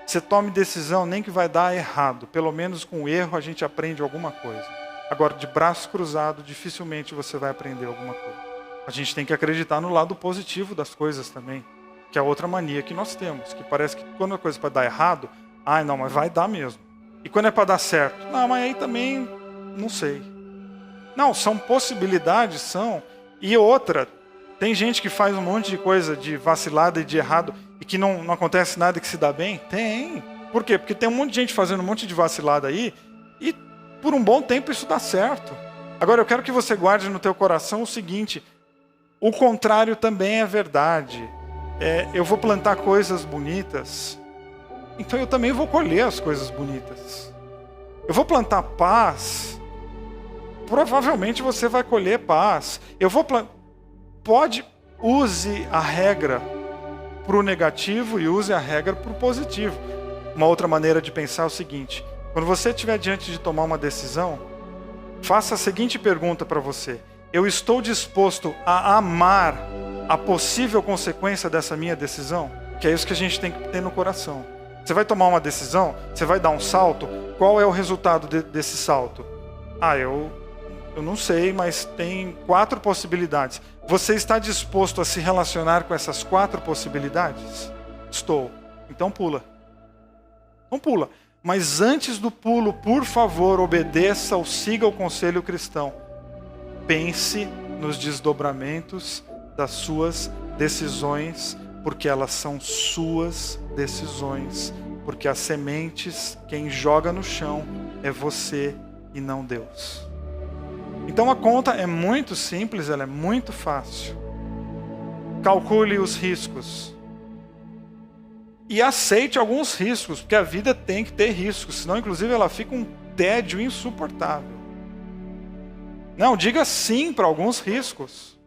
Você tome decisão, nem que vai dar errado. Pelo menos com o erro a gente aprende alguma coisa. Agora, de braço cruzado, dificilmente você vai aprender alguma coisa. A gente tem que acreditar no lado positivo das coisas também, que é outra mania que nós temos, que parece que quando a coisa é para dar errado, não, mas vai dar mesmo. E quando é para dar certo, não, mas aí também, não sei. Não, são possibilidades, são. E outra, tem gente que faz um monte de coisa de vacilada e de errado e que não acontece nada que se dá bem? Tem. Por quê? Porque tem um monte de gente fazendo um monte de vacilada aí e por um bom tempo isso dá certo. Agora eu quero que você guarde no teu coração o seguinte: o contrário também é verdade. Eu vou plantar coisas bonitas, então eu também vou colher as coisas bonitas. Eu vou plantar paz, provavelmente você vai colher paz. Use a regra para o negativo e use a regra para o positivo. Uma outra maneira de pensar é o seguinte: quando você estiver diante de tomar uma decisão, faça a seguinte pergunta para você: eu estou disposto a amar a possível consequência dessa minha decisão? Que é isso que a gente tem que ter no coração. Você vai tomar uma decisão, você vai dar um salto, qual é o resultado desse salto? Eu não sei, mas tem 4 possibilidades. Você está disposto a se relacionar com essas 4 possibilidades? Estou. Então pula. Então pula. Mas antes do pulo, por favor, obedeça ou siga o conselho cristão. Pense nos desdobramentos das suas decisões, porque elas são suas decisões. Porque as sementes, quem joga no chão é você e não Deus. Então a conta é muito simples, ela é muito fácil. Calcule os riscos. E aceite alguns riscos, porque a vida tem que ter riscos, senão inclusive ela fica um tédio insuportável. Não, diga sim para alguns riscos,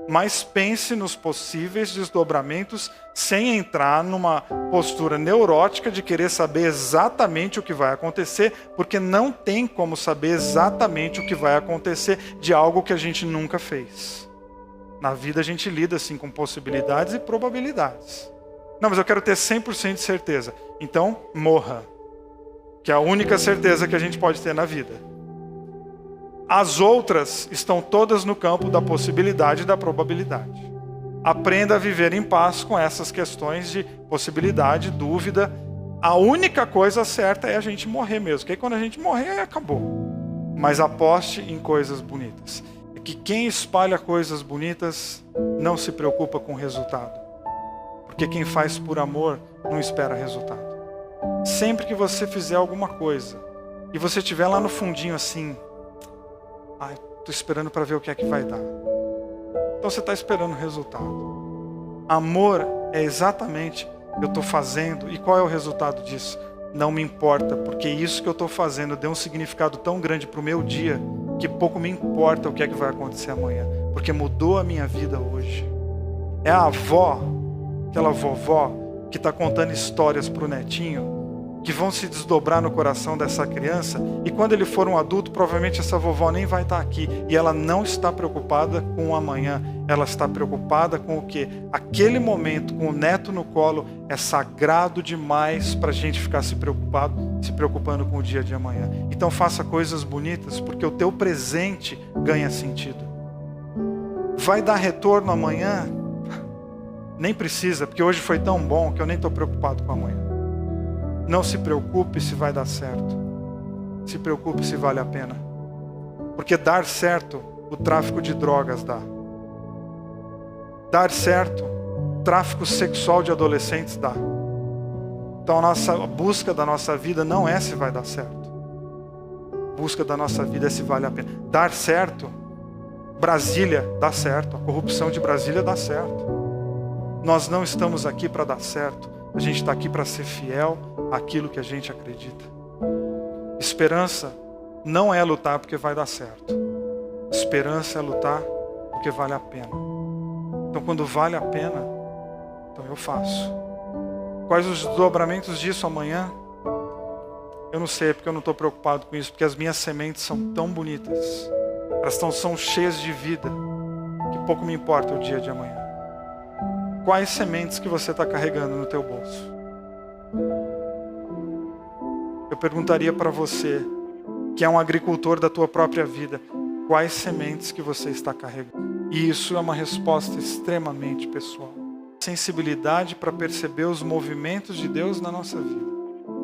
mas pense nos possíveis desdobramentos sem entrar numa postura neurótica de querer saber exatamente o que vai acontecer, porque não tem como saber exatamente o que vai acontecer de algo que a gente nunca fez. Na vida a gente lida assim com possibilidades e probabilidades. Não, mas eu quero ter 100% de certeza. Então, morra. Que é a única certeza que a gente pode ter na vida. As outras estão todas no campo da possibilidade e da probabilidade. Aprenda a viver em paz com essas questões de possibilidade, dúvida. A única coisa certa é a gente morrer mesmo. Porque aí quando a gente morrer, aí acabou. Mas aposte em coisas bonitas. É que quem espalha coisas bonitas não se preocupa com o resultado. Porque quem faz por amor não espera resultado. Sempre que você fizer alguma coisa e você estiver lá no fundinho assim, estou esperando para ver o que é que vai dar. Então você está esperando o resultado. Amor é exatamente eu estou fazendo, e qual é o resultado disso? Não me importa, porque isso que eu estou fazendo deu um significado tão grande para o meu dia, que pouco me importa o que é que vai acontecer amanhã, porque mudou a minha vida hoje. É a avó, aquela vovó que está contando histórias para o netinho, que vão se desdobrar no coração dessa criança, e quando ele for um adulto, provavelmente essa vovó nem vai estar aqui, e ela não está preocupada com o amanhã, ela está preocupada com o quê? Aquele momento com o neto no colo é sagrado demais para a gente ficar se preocupando com o dia de amanhã. Então faça coisas bonitas, porque o teu presente ganha sentido. Vai dar retorno amanhã? Nem precisa, porque hoje foi tão bom que eu nem estou preocupado com amanhã. Não se preocupe se vai dar certo. Se preocupe se vale a pena. Porque dar certo, o tráfico de drogas dá. Dar certo, o tráfico sexual de adolescentes dá. Então a busca da nossa vida não é se vai dar certo. A busca da nossa vida é se vale a pena. Dar certo, Brasília dá certo. A corrupção de Brasília dá certo. Nós não estamos aqui para dar certo. A gente está aqui para ser fiel àquilo que a gente acredita. Esperança não é lutar porque vai dar certo. Esperança é lutar porque vale a pena. Então quando vale a pena, então eu faço. Quais os desdobramentos disso amanhã? Eu não sei, porque eu não estou preocupado com isso, porque as minhas sementes são tão bonitas. Elas são cheias de vida, que pouco me importa o dia de amanhã. Quais sementes que você está carregando no teu bolso? Eu perguntaria para você, que é um agricultor da tua própria vida, quais sementes que você está carregando? E isso é uma resposta extremamente pessoal. Sensibilidade para perceber os movimentos de Deus na nossa vida.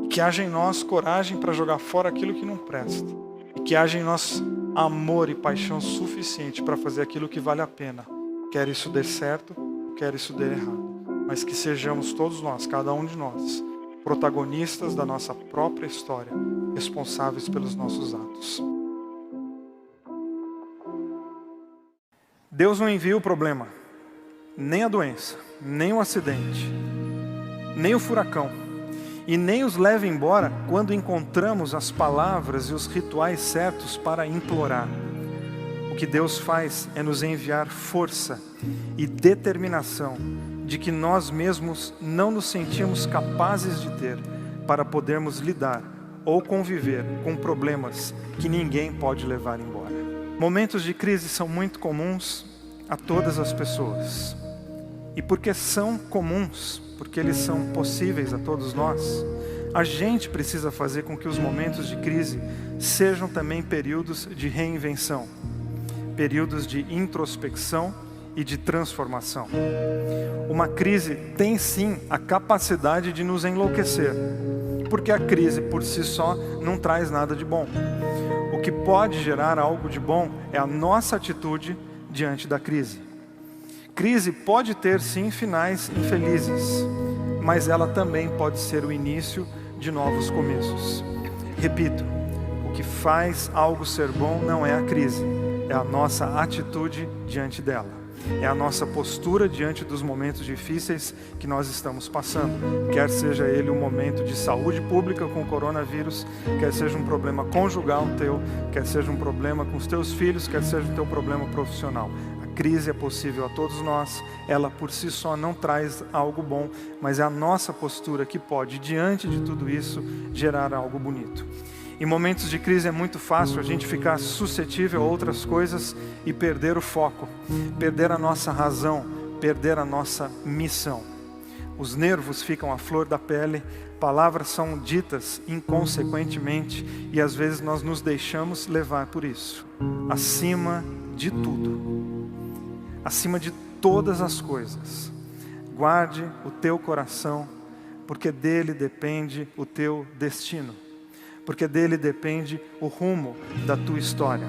E que haja em nós coragem para jogar fora aquilo que não presta. E que haja em nós amor e paixão suficiente para fazer aquilo que vale a pena. Quer isso dê certo, quer isso dê errado. Mas que sejamos todos nós, cada um de nós, protagonistas da nossa própria história, responsáveis pelos nossos atos. Deus não envia o problema, nem a doença, nem o acidente, nem o furacão, e nem os leva embora quando encontramos as palavras e os rituais certos para implorar. O que Deus faz é nos enviar força e determinação de que nós mesmos não nos sentimos capazes de ter para podermos lidar ou conviver com problemas que ninguém pode levar embora. Momentos de crise são muito comuns a todas as pessoas. E porque são comuns, porque eles são possíveis a todos nós, a gente precisa fazer com que os momentos de crise sejam também períodos de reinvenção, períodos de introspecção e de transformação. Uma crise tem sim a capacidade de nos enlouquecer, porque a crise por si só não traz nada de bom. O que pode gerar algo de bom é a nossa atitude diante da crise. Crise pode ter sim finais infelizes, mas ela também pode ser o início de novos começos. Repito, o que faz algo ser bom não é a crise, é a nossa atitude diante dela. É a nossa postura diante dos momentos difíceis que nós estamos passando. Quer seja ele um momento de saúde pública com o coronavírus, quer seja um problema conjugal teu, quer seja um problema com os teus filhos, quer seja o teu problema profissional. A crise é possível a todos nós, ela por si só não traz algo bom, mas é a nossa postura que pode, diante de tudo isso, gerar algo bonito. Em momentos de crise é muito fácil a gente ficar suscetível a outras coisas e perder o foco, perder a nossa razão, perder a nossa missão. Os nervos ficam à flor da pele, palavras são ditas inconsequentemente e às vezes nós nos deixamos levar por isso. Acima de tudo, acima de todas as coisas, guarde o teu coração, porque dele depende o teu destino. Porque dele depende o rumo da tua história.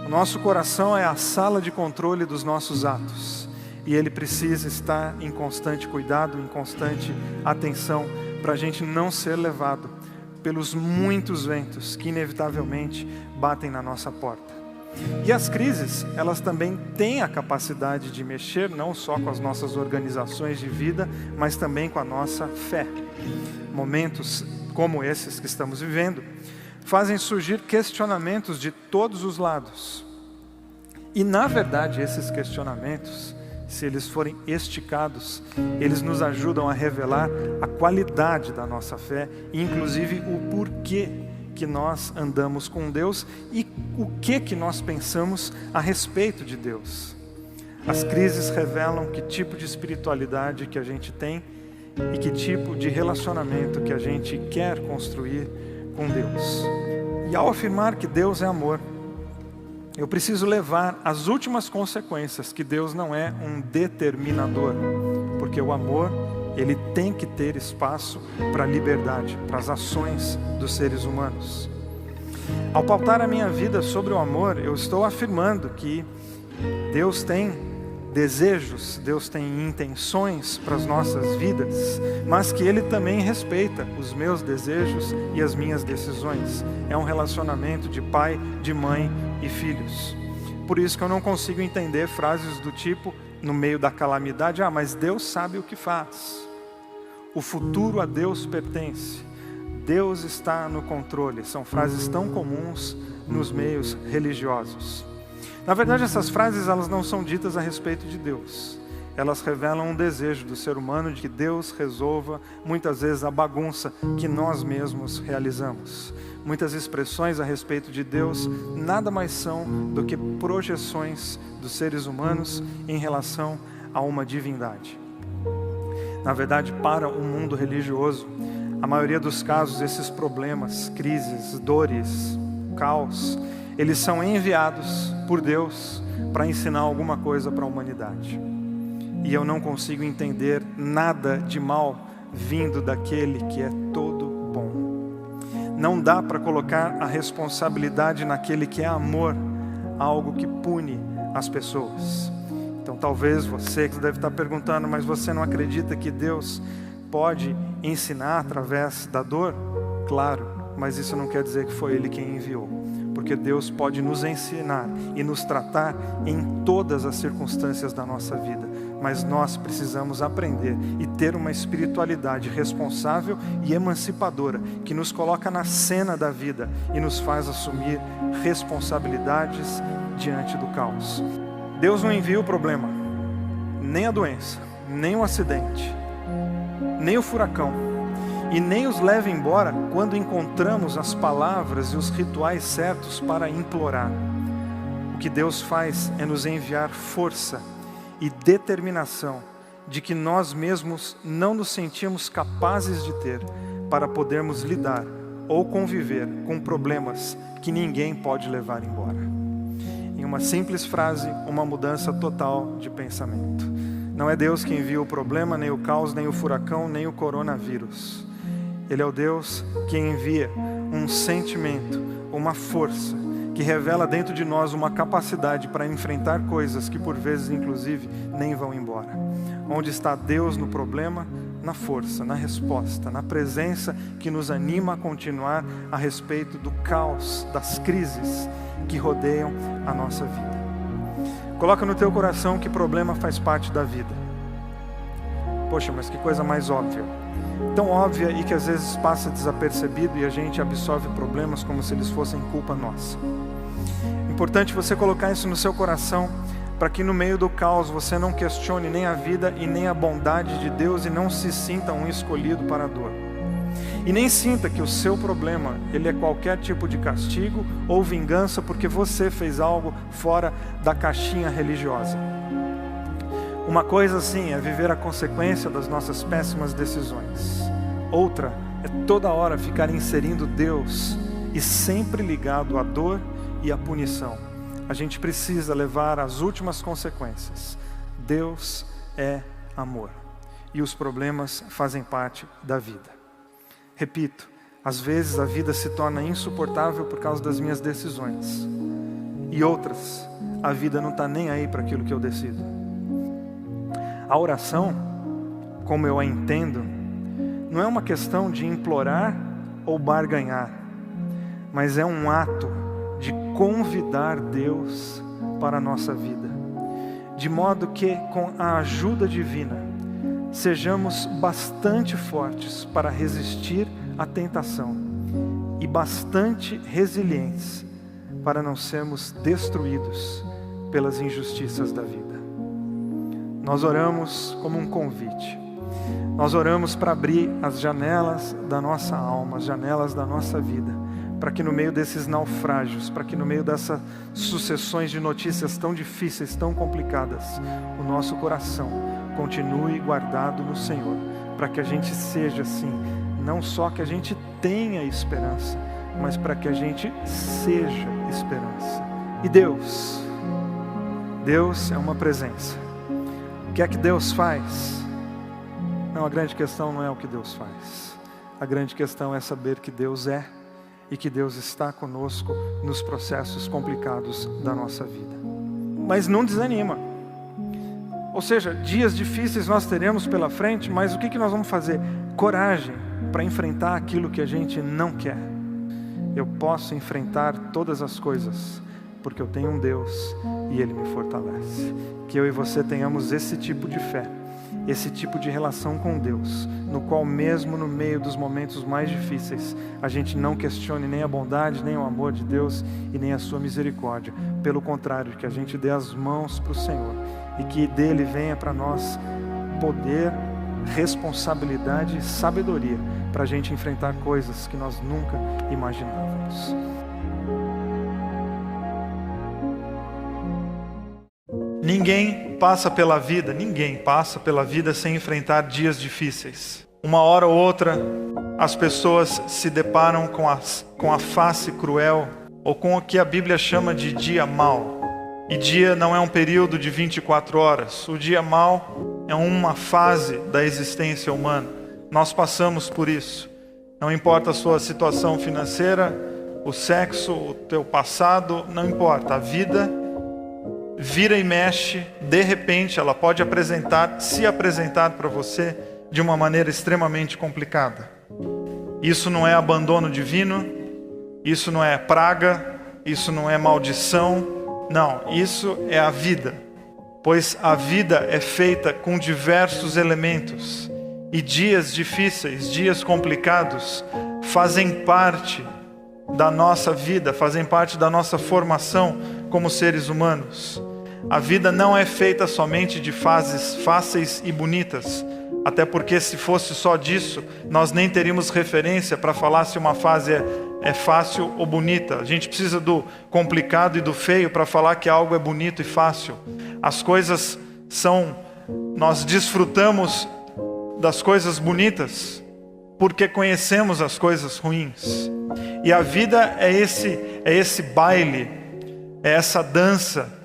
O nosso coração é a sala de controle dos nossos atos. E ele precisa estar em constante cuidado, em constante atenção, para a gente não ser levado pelos muitos ventos que inevitavelmente batem na nossa porta. E as crises, elas também têm a capacidade de mexer não só com as nossas organizações de vida, mas também com a nossa fé. Momentos como esses que estamos vivendo, fazem surgir questionamentos de todos os lados. E na verdade esses questionamentos se eles forem esticados, eles nos ajudam a revelar a qualidade da nossa fé, e inclusive o porquê que nós andamos com Deus e o que nós pensamos a respeito de Deus. As crises revelam que tipo de espiritualidade que a gente tem e que tipo de relacionamento que a gente quer construir com Deus. E ao afirmar que Deus é amor, eu preciso levar às últimas consequências que Deus não é um determinador, porque o amor, ele tem que ter espaço para a liberdade, para as ações dos seres humanos. Ao pautar a minha vida sobre o amor, eu estou afirmando que Deus tem desejos, Deus tem intenções para as nossas vidas, mas que Ele também respeita os meus desejos e as minhas decisões. É um relacionamento de pai, de mãe e filhos. Por isso que eu não consigo entender frases do tipo, no meio da calamidade, mas Deus sabe o que faz. O futuro a Deus pertence. Deus está no controle. São frases tão comuns nos meios religiosos. Na verdade, essas frases elas não são ditas a respeito de Deus. Elas revelam um desejo do ser humano de que Deus resolva muitas vezes a bagunça que nós mesmos realizamos. Muitas expressões a respeito de Deus nada mais são do que projeções dos seres humanos em relação a uma divindade. Na verdade, para o mundo religioso, a maioria dos casos, esses problemas, crises, dores, caos, eles são enviados por Deus para ensinar alguma coisa para a humanidade. E eu não consigo entender nada de mal vindo daquele que é todo bom. Não dá para colocar a responsabilidade naquele que é amor, algo que pune as pessoas. Então talvez você deve estar perguntando, mas você não acredita que Deus pode ensinar através da dor? Claro, mas isso não quer dizer que foi Ele quem enviou. Porque Deus pode nos ensinar e nos tratar em todas as circunstâncias da nossa vida. Mas nós precisamos aprender e ter uma espiritualidade responsável e emancipadora, que nos coloca na cena da vida e nos faz assumir responsabilidades diante do caos. Deus não envia o problema, nem a doença, nem o acidente, nem o furacão, e nem os leva embora quando encontramos as palavras e os rituais certos para implorar. O que Deus faz é nos enviar força e determinação de que nós mesmos não nos sentimos capazes de ter para podermos lidar ou conviver com problemas que ninguém pode levar embora. Em uma simples frase, uma mudança total de pensamento. Não é Deus que envia o problema, nem o caos, nem o furacão, nem o coronavírus. Ele é o Deus que envia um sentimento, uma força, que revela dentro de nós uma capacidade para enfrentar coisas que por vezes, inclusive, nem vão embora. Onde está Deus no problema? Na força, na resposta, na presença que nos anima a continuar a respeito do caos, das crises que rodeiam a nossa vida. Coloca no teu coração que problema faz parte da vida. Poxa, mas que coisa mais óbvia. Tão óbvia e que às vezes passa desapercebido e a gente absorve problemas como se eles fossem culpa nossa. Importante você colocar isso no seu coração, para que no meio do caos você não questione nem a vida e nem a bondade de Deus e não se sinta um escolhido para a dor. E nem sinta que o seu problema, ele é qualquer tipo de castigo ou vingança porque você fez algo fora da caixinha religiosa. Uma coisa assim é viver a consequência das nossas péssimas decisões. Outra é toda hora ficar inserindo Deus e sempre ligado à dor e à punição. A gente precisa levar as últimas consequências. Deus é amor. E os problemas fazem parte da vida. Repito, às vezes a vida se torna insuportável por causa das minhas decisões. E outras, a vida não está nem aí para aquilo que eu decido. A oração, como eu a entendo, não é uma questão de implorar ou barganhar, mas é um ato de convidar Deus para a nossa vida, de modo que, com a ajuda divina, sejamos bastante fortes para resistir à tentação e bastante resilientes para não sermos destruídos pelas injustiças da vida. Nós oramos como um convite. Nós oramos para abrir as janelas da nossa alma, as janelas da nossa vida, para que no meio desses naufrágios, para que no meio dessas sucessões de notícias tão difíceis, tão complicadas, o nosso coração continue guardado no Senhor, para que a gente seja assim, não só que a gente tenha esperança, mas para que a gente seja esperança. E Deus é uma presença. O que é que Deus faz? Não, a grande questão não é o que Deus faz. A grande questão é saber que Deus é e que Deus está conosco nos processos complicados da nossa vida. Mas não desanima. Ou seja, dias difíceis nós teremos pela frente, mas o que nós vamos fazer? Coragem para enfrentar aquilo que a gente não quer. Eu posso enfrentar todas as coisas, porque eu tenho um Deus e Ele me fortalece. Que eu e você tenhamos esse tipo de fé, esse tipo de relação com Deus, no qual mesmo no meio dos momentos mais difíceis, a gente não questione nem a bondade, nem o amor de Deus e nem a sua misericórdia. Pelo contrário, que a gente dê as mãos para o Senhor e que dele venha para nós poder, responsabilidade e sabedoria para a gente enfrentar coisas que nós nunca imaginávamos. Ninguém passa pela vida sem enfrentar dias difíceis. Uma hora ou outra, as pessoas se deparam com a face cruel, ou com o que a Bíblia chama de dia mau. E dia não é um período de 24 horas. O dia mau é uma fase da existência humana. Nós passamos por isso. Não importa a sua situação financeira, o sexo, o teu passado, não importa. A vida vira e mexe, de repente ela pode se apresentar para você de uma maneira extremamente complicada. Isso não é abandono divino, isso não é praga, isso não é maldição, não, isso é a vida. Pois a vida é feita com diversos elementos e dias difíceis, dias complicados fazem parte da nossa vida, fazem parte da nossa formação como seres humanos. A vida não é feita somente de fases fáceis e bonitas, até porque se fosse só disso, nós nem teríamos referência para falar se uma fase é fácil ou bonita. A gente precisa do complicado e do feio para falar que algo é bonito e fácil. As coisas nós desfrutamos das coisas bonitas porque conhecemos as coisas ruins. E a vida é esse baile, é essa dança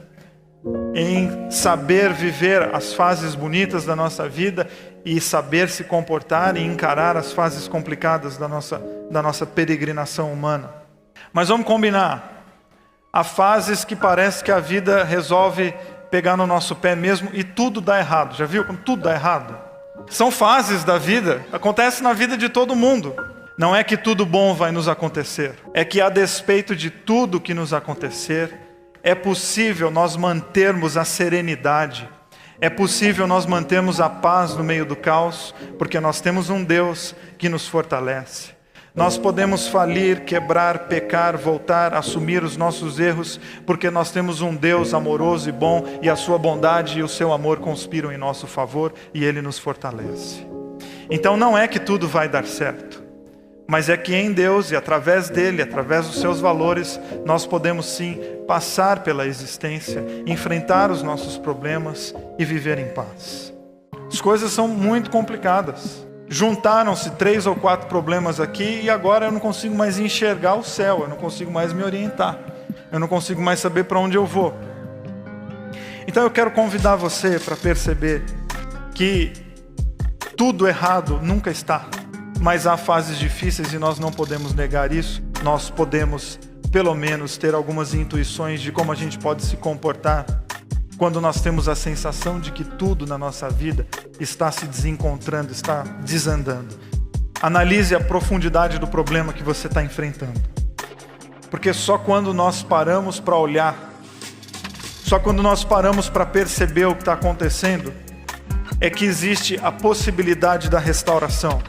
em saber viver as fases bonitas da nossa vida e saber se comportar e encarar as fases complicadas da nossa peregrinação humana. Mas vamos combinar, há fases que parece que a vida resolve pegar no nosso pé mesmo e tudo dá errado. Já viu como tudo dá errado? São fases da vida, acontece na vida de todo mundo. Não é que tudo bom vai nos acontecer, é que a despeito de tudo que nos acontecer, é possível nós mantermos a serenidade, é possível nós mantermos a paz no meio do caos, porque nós temos um Deus que nos fortalece. Nós podemos falir, quebrar, pecar, voltar, assumir os nossos erros, porque nós temos um Deus amoroso e bom, e a sua bondade e o seu amor conspiram em nosso favor, e Ele nos fortalece. Então não é que tudo vai dar certo, mas é que em Deus e através dele, através dos seus valores, nós podemos sim passar pela existência, enfrentar os nossos problemas e viver em paz. As coisas são muito complicadas. Juntaram-se 3 ou 4 problemas aqui e agora eu não consigo mais enxergar o céu, eu não consigo mais me orientar, eu não consigo mais saber para onde eu vou. Então eu quero convidar você para perceber que tudo errado nunca está. Mas há fases difíceis e nós não podemos negar isso. Nós podemos, pelo menos, ter algumas intuições de como a gente pode se comportar quando nós temos a sensação de que tudo na nossa vida está se desencontrando, está desandando. Analise a profundidade do problema que você está enfrentando. Porque só quando nós paramos para olhar, só quando nós paramos para perceber o que está acontecendo, é que existe a possibilidade da restauração.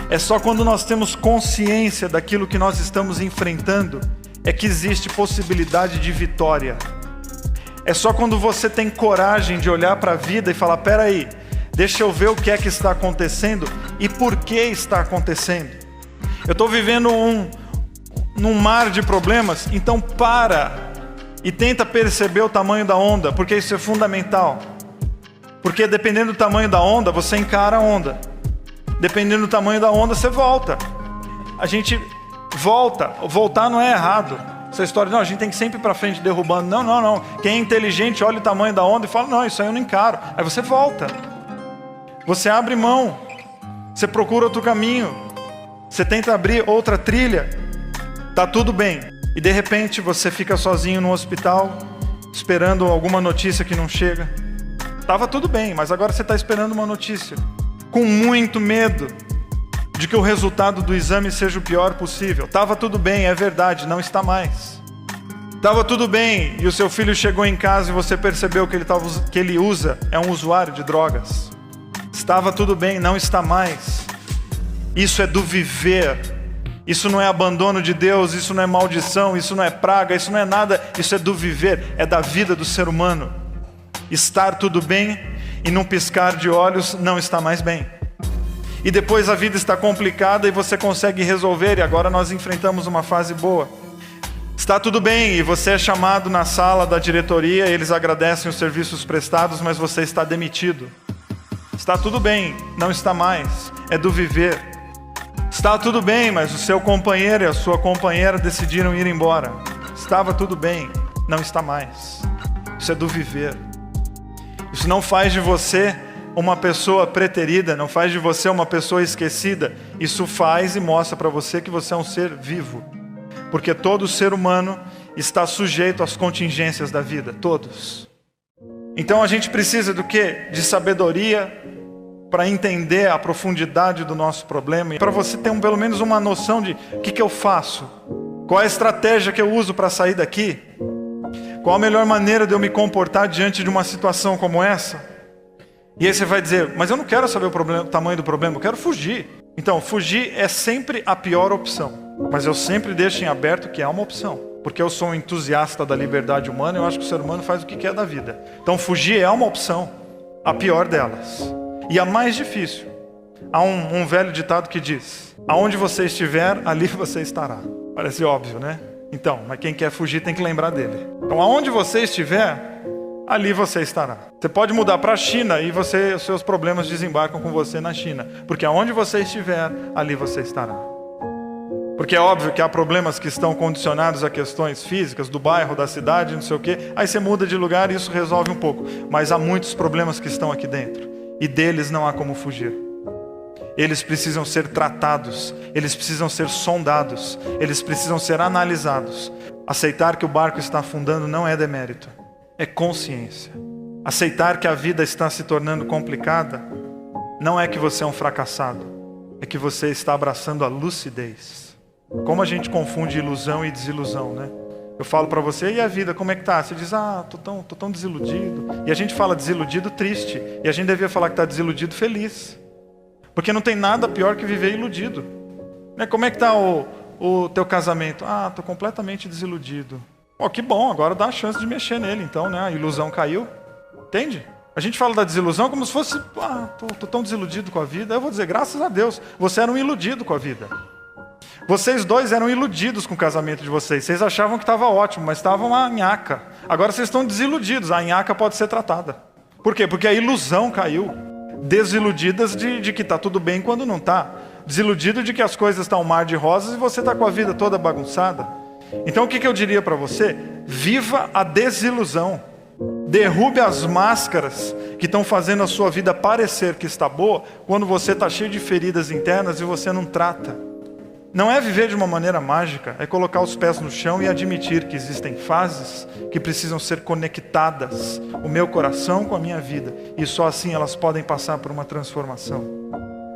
É só quando nós temos consciência daquilo que nós estamos enfrentando, é que existe possibilidade de vitória. É só quando você tem coragem de olhar para a vida e falar, peraí, deixa eu ver o que é que está acontecendo e por que está acontecendo. Eu estou vivendo num mar de problemas, então para e tenta perceber o tamanho da onda, porque isso é fundamental. Porque dependendo do tamanho da onda, você encara a onda. Dependendo do tamanho da onda, você volta. A gente volta. Voltar não é errado. Essa história, não, a gente tem que sempre ir para frente derrubando. Não. Quem é inteligente olha o tamanho da onda e fala, não, isso aí eu não encaro. Aí você volta. Você abre mão. Você procura outro caminho. Você tenta abrir outra trilha. Tá tudo bem. E de repente você fica sozinho no hospital, esperando alguma notícia que não chega. Tava tudo bem, mas agora você está esperando uma notícia. Com muito medo de que o resultado do exame seja o pior possível. Tava tudo bem, é verdade, não está mais. Tava tudo bem e o seu filho chegou em casa e você percebeu que ele usa, é um usuário de drogas. Estava tudo bem, não está mais. Isso é do viver. Isso não é abandono de Deus, isso não é maldição, isso não é praga, isso não é nada. Isso é do viver, é da vida do ser humano. Estar tudo bem e num piscar de olhos não está mais bem. E depois a vida está complicada e você consegue resolver, e agora nós enfrentamos uma fase boa. Está tudo bem e você é chamado na sala da diretoria, eles agradecem os serviços prestados, mas você está demitido. Está tudo bem, não está mais, é do viver. Está tudo bem, mas o seu companheiro e a sua companheira decidiram ir embora. Estava tudo bem, não está mais. Isso é do viver. Isso não faz de você uma pessoa preterida, não faz de você uma pessoa esquecida. Isso faz e mostra para você que você é um ser vivo. Porque todo ser humano está sujeito às contingências da vida, todos. Então a gente precisa do quê? De sabedoria para entender a profundidade do nosso problema e para você ter pelo menos uma noção de o que eu faço, qual é a estratégia que eu uso para sair daqui, qual a melhor maneira de eu me comportar diante de uma situação como essa. E aí você vai dizer, mas eu não quero saber o tamanho do problema, eu quero fugir. Então, fugir é sempre a pior opção, mas eu sempre deixo em aberto que é uma opção, porque eu sou um entusiasta da liberdade humana, eu acho que o ser humano faz o que quer da vida. Então fugir é uma opção, a pior delas. E a mais difícil. Há um velho ditado que diz, aonde você estiver, ali você estará. Parece óbvio, né? Então, mas quem quer fugir tem que lembrar dele. Então, aonde você estiver, ali você estará. Você pode mudar para a China e os seus problemas desembarcam com você na China. Porque aonde você estiver, ali você estará. Porque é óbvio que há problemas que estão condicionados a questões físicas, do bairro, da cidade, não sei o quê. Aí você muda de lugar e isso resolve um pouco. Mas há muitos problemas que estão aqui dentro. E deles não há como fugir. Eles precisam ser tratados, eles precisam ser sondados, eles precisam ser analisados. Aceitar que o barco está afundando não é demérito, é consciência. Aceitar que a vida está se tornando complicada não é que você é um fracassado, é que você está abraçando a lucidez. Como a gente confunde ilusão e desilusão, né? Eu falo para você, e a vida, como é que tá? Você diz, tô tão desiludido. E a gente fala desiludido triste. E a gente devia falar que está desiludido feliz. Porque não tem nada pior que viver iludido. Como é que tá o teu casamento? Tô completamente desiludido. Que bom, agora dá a chance de mexer nele então, né? A ilusão caiu. Entende? A gente fala da desilusão como se fosse, tô tão desiludido com a vida. Eu vou dizer, graças a Deus, você era um iludido com a vida. Vocês dois eram iludidos com o casamento de vocês. Vocês achavam que estava ótimo, mas estava uma nhaca. Agora vocês estão desiludidos. A nhaca pode ser tratada. Por quê? Porque a ilusão caiu. Desiludidas de que está tudo bem quando não está. Desiludido de que as coisas estão um mar de rosas e você está com a vida toda bagunçada. Então o que eu diria para você? Viva a desilusão. Derrube as máscaras que estão fazendo a sua vida parecer que está boa quando você está cheio de feridas internas e você não trata. Não é viver de uma maneira mágica, é colocar os pés no chão e admitir que existem fases que precisam ser conectadas, o meu coração com a minha vida, e só assim elas podem passar por uma transformação.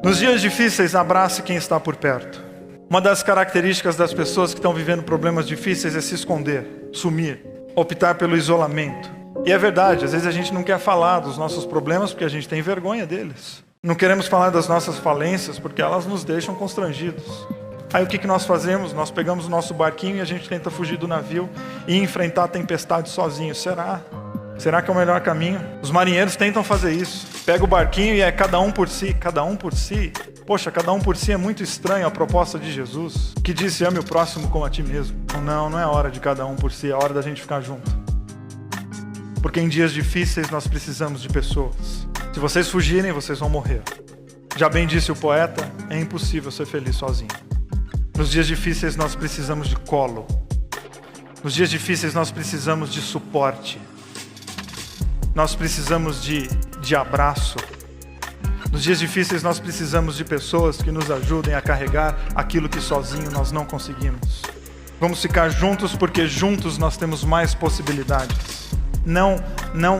Nos dias difíceis, abrace quem está por perto. Uma das características das pessoas que estão vivendo problemas difíceis é se esconder, sumir, optar pelo isolamento. E é verdade, às vezes a gente não quer falar dos nossos problemas porque a gente tem vergonha deles. Não queremos falar das nossas falências porque elas nos deixam constrangidos. Aí o que nós fazemos? Nós pegamos o nosso barquinho e a gente tenta fugir do navio e enfrentar a tempestade sozinho. Será? Será que é o melhor caminho? Os marinheiros tentam fazer isso. Pega o barquinho e é cada um por si. Cada um por si? Poxa, cada um por si é muito estranho a proposta de Jesus, que disse, ame o próximo como a ti mesmo. Não é hora de cada um por si, é hora da gente ficar junto. Porque em dias difíceis nós precisamos de pessoas. Se vocês fugirem, vocês vão morrer. Já bem disse o poeta, é impossível ser feliz sozinho. Nos dias difíceis nós precisamos de colo. Nos dias difíceis nós precisamos de suporte. Nós precisamos de abraço. Nos dias difíceis nós precisamos de pessoas que nos ajudem a carregar aquilo que sozinho nós não conseguimos. Vamos ficar juntos porque juntos nós temos mais possibilidades. Não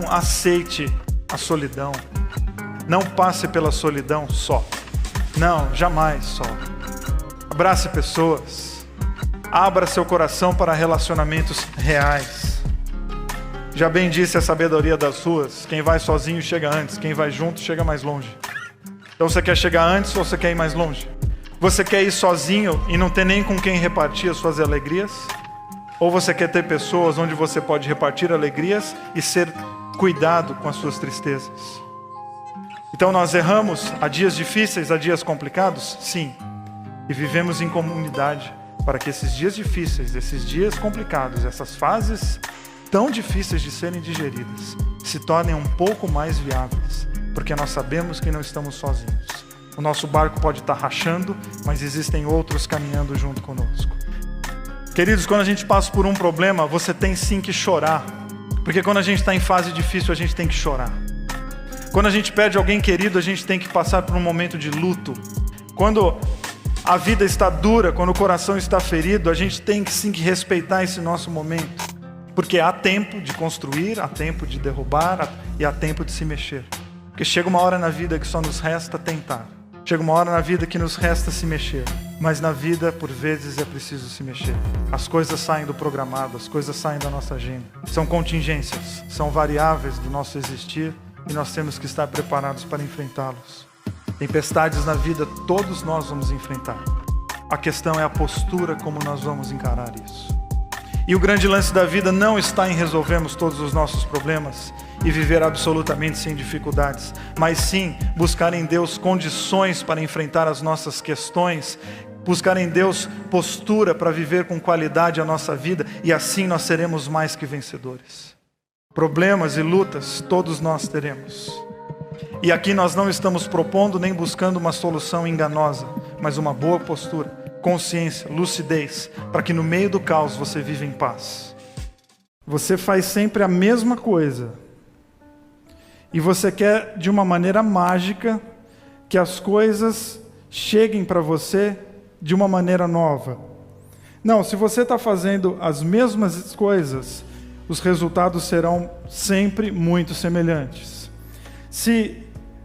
aceite a solidão. Não passe pela solidão só. Não, jamais só. Abrace pessoas. Abra seu coração para relacionamentos reais. Já bem disse a sabedoria das ruas, quem vai sozinho chega antes, quem vai junto chega mais longe. Então você quer chegar antes ou você quer ir mais longe? Você quer ir sozinho e não ter nem com quem repartir as suas alegrias? Ou você quer ter pessoas onde você pode repartir alegrias e ser cuidado com as suas tristezas? Então nós erramos a dias difíceis, a dias complicados? Sim. E vivemos em comunidade para que esses dias difíceis, esses dias complicados, essas fases tão difíceis de serem digeridas, se tornem um pouco mais viáveis, porque nós sabemos que não estamos sozinhos. O nosso barco pode estar rachando, mas existem outros caminhando junto conosco. Queridos, quando a gente passa por um problema, você tem sim que chorar, porque quando a gente está em fase difícil, a gente tem que chorar. Quando a gente perde alguém querido, a gente tem que passar por um momento de luto. Quando a vida está dura, quando o coração está ferido, a gente tem que sim que respeitar esse nosso momento. Porque há tempo de construir, há tempo de derrubar e há tempo de se mexer. Porque chega uma hora na vida que só nos resta tentar. Chega uma hora na vida que nos resta se mexer. Mas na vida, por vezes, é preciso se mexer. As coisas saem do programado, as coisas saem da nossa agenda. São contingências, são variáveis do nosso existir e nós temos que estar preparados para enfrentá-los. Tempestades na vida, todos nós vamos enfrentar. A questão é a postura como nós vamos encarar isso. E o grande lance da vida não está em resolvermos todos os nossos problemas e viver absolutamente sem dificuldades, mas sim buscar em Deus condições para enfrentar as nossas questões, buscar em Deus postura para viver com qualidade a nossa vida, e assim nós seremos mais que vencedores. Problemas e lutas todos nós teremos. E aqui nós não estamos propondo nem buscando uma solução enganosa, mas uma boa postura, consciência, lucidez, para que no meio do caos você viva em paz. Você faz sempre a mesma coisa. E você quer, de uma maneira mágica, que as coisas cheguem para você de uma maneira nova. Não, se você está fazendo as mesmas coisas, os resultados serão sempre muito semelhantes. Se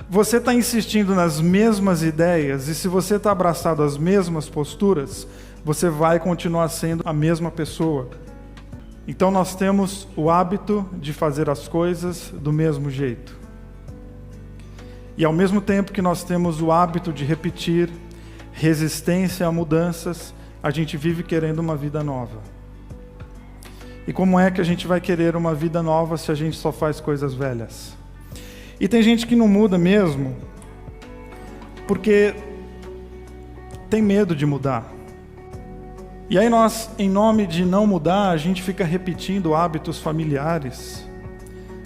você está insistindo nas mesmas ideias e se você está abraçado às mesmas posturas, você vai continuar sendo a mesma pessoa. Então nós temos o hábito de fazer as coisas do mesmo jeito. E ao mesmo tempo que nós temos o hábito de repetir, resistência a mudanças, a gente vive querendo uma vida nova. E como é que a gente vai querer uma vida nova se a gente só faz coisas velhas? E tem gente que não muda mesmo, porque tem medo de mudar. E aí nós, em nome de não mudar, a gente fica repetindo hábitos familiares,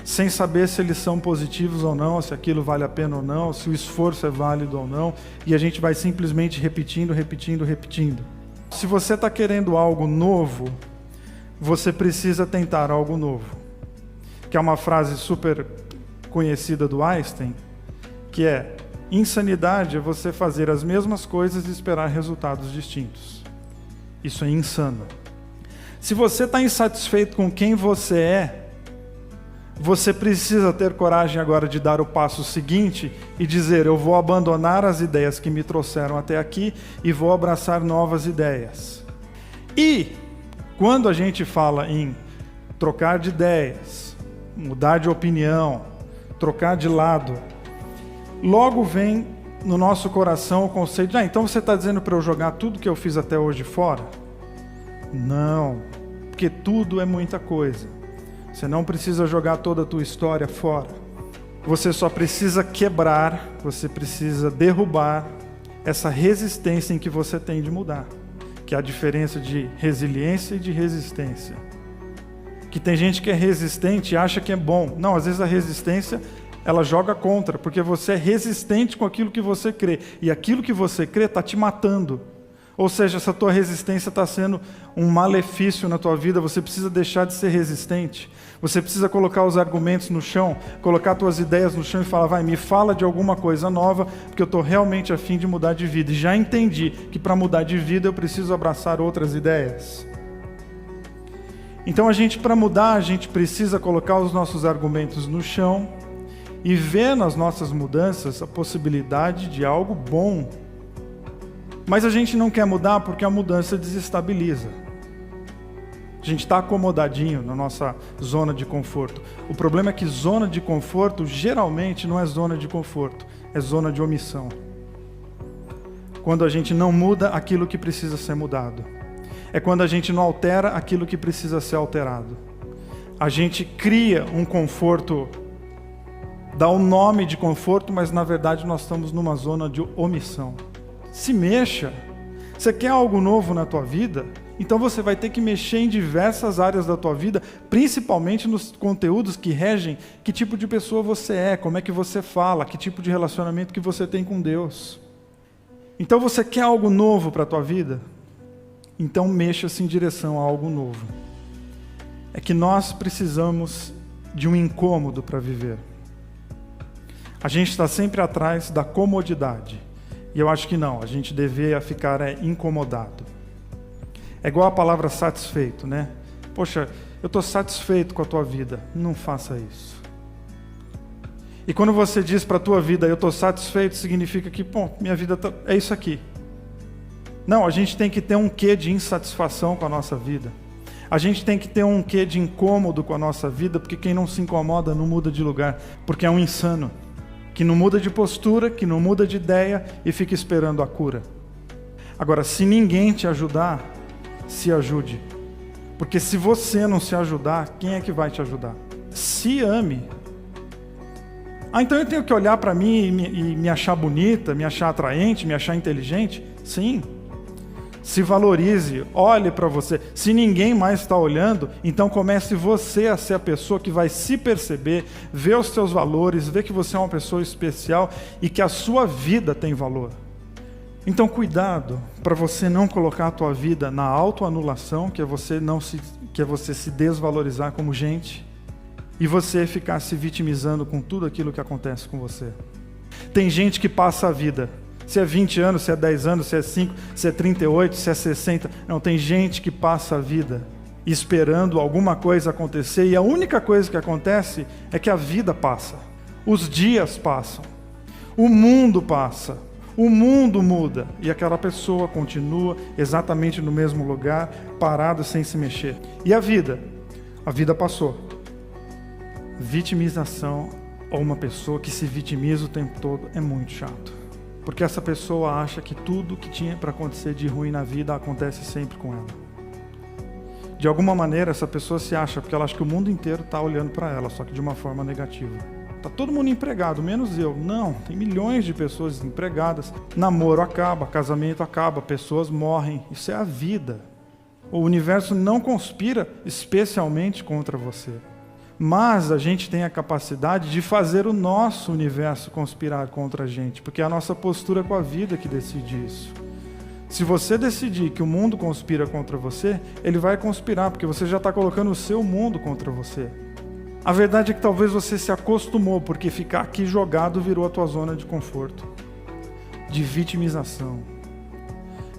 sem saber se eles são positivos ou não, se aquilo vale a pena ou não, se o esforço é válido ou não, e a gente vai simplesmente repetindo. Se você está querendo algo novo, você precisa tentar algo novo. Que é uma frase super conhecida do Einstein, que é: insanidade é você fazer as mesmas coisas e esperar resultados distintos. Isso é insano. Se você está insatisfeito com quem você é, você precisa ter coragem agora de dar o passo seguinte e dizer: eu vou abandonar as ideias que me trouxeram até aqui e vou abraçar novas ideias. E quando a gente fala em trocar de ideias, mudar de opinião, trocar de lado, logo vem no nosso coração o conceito de: então você está dizendo para eu jogar tudo que eu fiz até hoje fora? Não, porque tudo é muita coisa. Você não precisa jogar toda a tua história fora. Você só precisa quebrar, você precisa derrubar essa resistência em que você tem de mudar, que é a diferença de resiliência e de resistência. Que tem gente que é resistente e acha que é bom. Não, às vezes a resistência, ela joga contra, porque você é resistente com aquilo que você crê. E aquilo que você crê está te matando. Ou seja, essa tua resistência está sendo um malefício na tua vida. Você precisa deixar de ser resistente. Você precisa colocar os argumentos no chão, colocar tuas ideias no chão e falar, vai, me fala de alguma coisa nova, porque eu estou realmente a fim de mudar de vida. E já entendi que para mudar de vida eu preciso abraçar outras ideias. Então para mudar, a gente precisa colocar os nossos argumentos no chão e ver nas nossas mudanças a possibilidade de algo bom. Mas a gente não quer mudar porque a mudança desestabiliza. A gente está acomodadinho na nossa zona de conforto. O problema é que zona de conforto geralmente não é zona de conforto, é zona de omissão. Quando a gente não muda aquilo que precisa ser mudado. É quando a gente não altera aquilo que precisa ser alterado. A gente cria um conforto, dá o nome de conforto, mas na verdade nós estamos numa zona de omissão. Se mexa. Você quer algo novo na tua vida? Então você vai ter que mexer em diversas áreas da tua vida, principalmente nos conteúdos que regem que tipo de pessoa você é, como é que você fala, que tipo de relacionamento que você tem com Deus. Então você quer algo novo para a tua vida? Então mexa-se em direção a algo novo. É que nós precisamos de um incômodo para viver. A gente está sempre atrás da comodidade. E eu acho que não, a gente deveria ficar incomodado. É igual a palavra satisfeito, né? Poxa, eu estou satisfeito com a tua vida. Não faça isso. E quando você diz para a tua vida, eu estou satisfeito, significa que, minha vida é isso aqui. Não, a gente tem que ter um quê de insatisfação com a nossa vida. A gente tem que ter um quê de incômodo com a nossa vida, porque quem não se incomoda não muda de lugar, porque é um insano. Que não muda de postura, que não muda de ideia e fica esperando a cura. Agora, se ninguém te ajudar, se ajude. Porque se você não se ajudar, quem é que vai te ajudar? Se ame. Então eu tenho que olhar para mim e me achar bonita, me achar atraente, me achar inteligente? Sim. Se valorize, olhe para você. Se ninguém mais está olhando, então comece você a ser a pessoa que vai se perceber, ver os seus valores, ver que você é uma pessoa especial e que a sua vida tem valor. Então cuidado para você não colocar a tua vida na autoanulação, que é você se desvalorizar como gente, e você ficar se vitimizando com tudo aquilo que acontece com você. Tem gente que passa a vida. Se é 20 anos, se é 10 anos, se é 5, se é 38, se é 60. Não, tem gente que passa a vida esperando alguma coisa acontecer e a única coisa que acontece é que a vida passa. Os dias passam. O mundo passa. O mundo muda. E aquela pessoa continua exatamente no mesmo lugar, parada, sem se mexer. E a vida? A vida passou. Vitimização ou uma pessoa que se vitimiza o tempo todo é muito chato. Porque essa pessoa acha que tudo que tinha para acontecer de ruim na vida acontece sempre com ela. De alguma maneira, essa pessoa se acha, porque ela acha que o mundo inteiro está olhando para ela, só que de uma forma negativa. Está todo mundo empregado, menos eu. Não, tem milhões de pessoas desempregadas. Namoro acaba, casamento acaba, pessoas morrem. Isso é a vida. O universo não conspira especialmente contra você. Mas a gente tem a capacidade de fazer o nosso universo conspirar contra a gente, porque é a nossa postura com a vida que decide isso. Se você decidir que o mundo conspira contra você, ele vai conspirar, porque você já está colocando o seu mundo contra você. A verdade é que talvez você se acostumou, porque ficar aqui jogado virou a tua zona de conforto, de vitimização,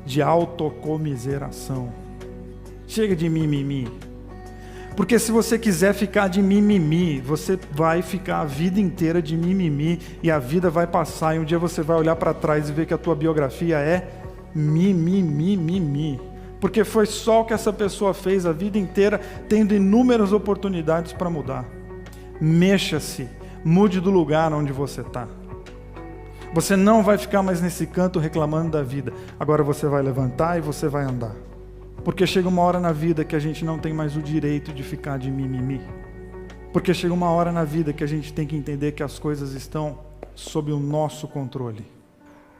de autocomiseração. Chega de mimimi. Porque se você quiser ficar de mimimi, você vai ficar a vida inteira de mimimi e a vida vai passar e um dia você vai olhar para trás e ver que a tua biografia é mimimi. Porque foi só o que essa pessoa fez a vida inteira, tendo inúmeras oportunidades para mudar. Mexa-se, mude do lugar onde você está. Você não vai ficar mais nesse canto reclamando da vida. Agora você vai levantar e você vai andar. Porque chega uma hora na vida que a gente não tem mais o direito de ficar de mimimi. Porque chega uma hora na vida que a gente tem que entender que as coisas estão sob o nosso controle.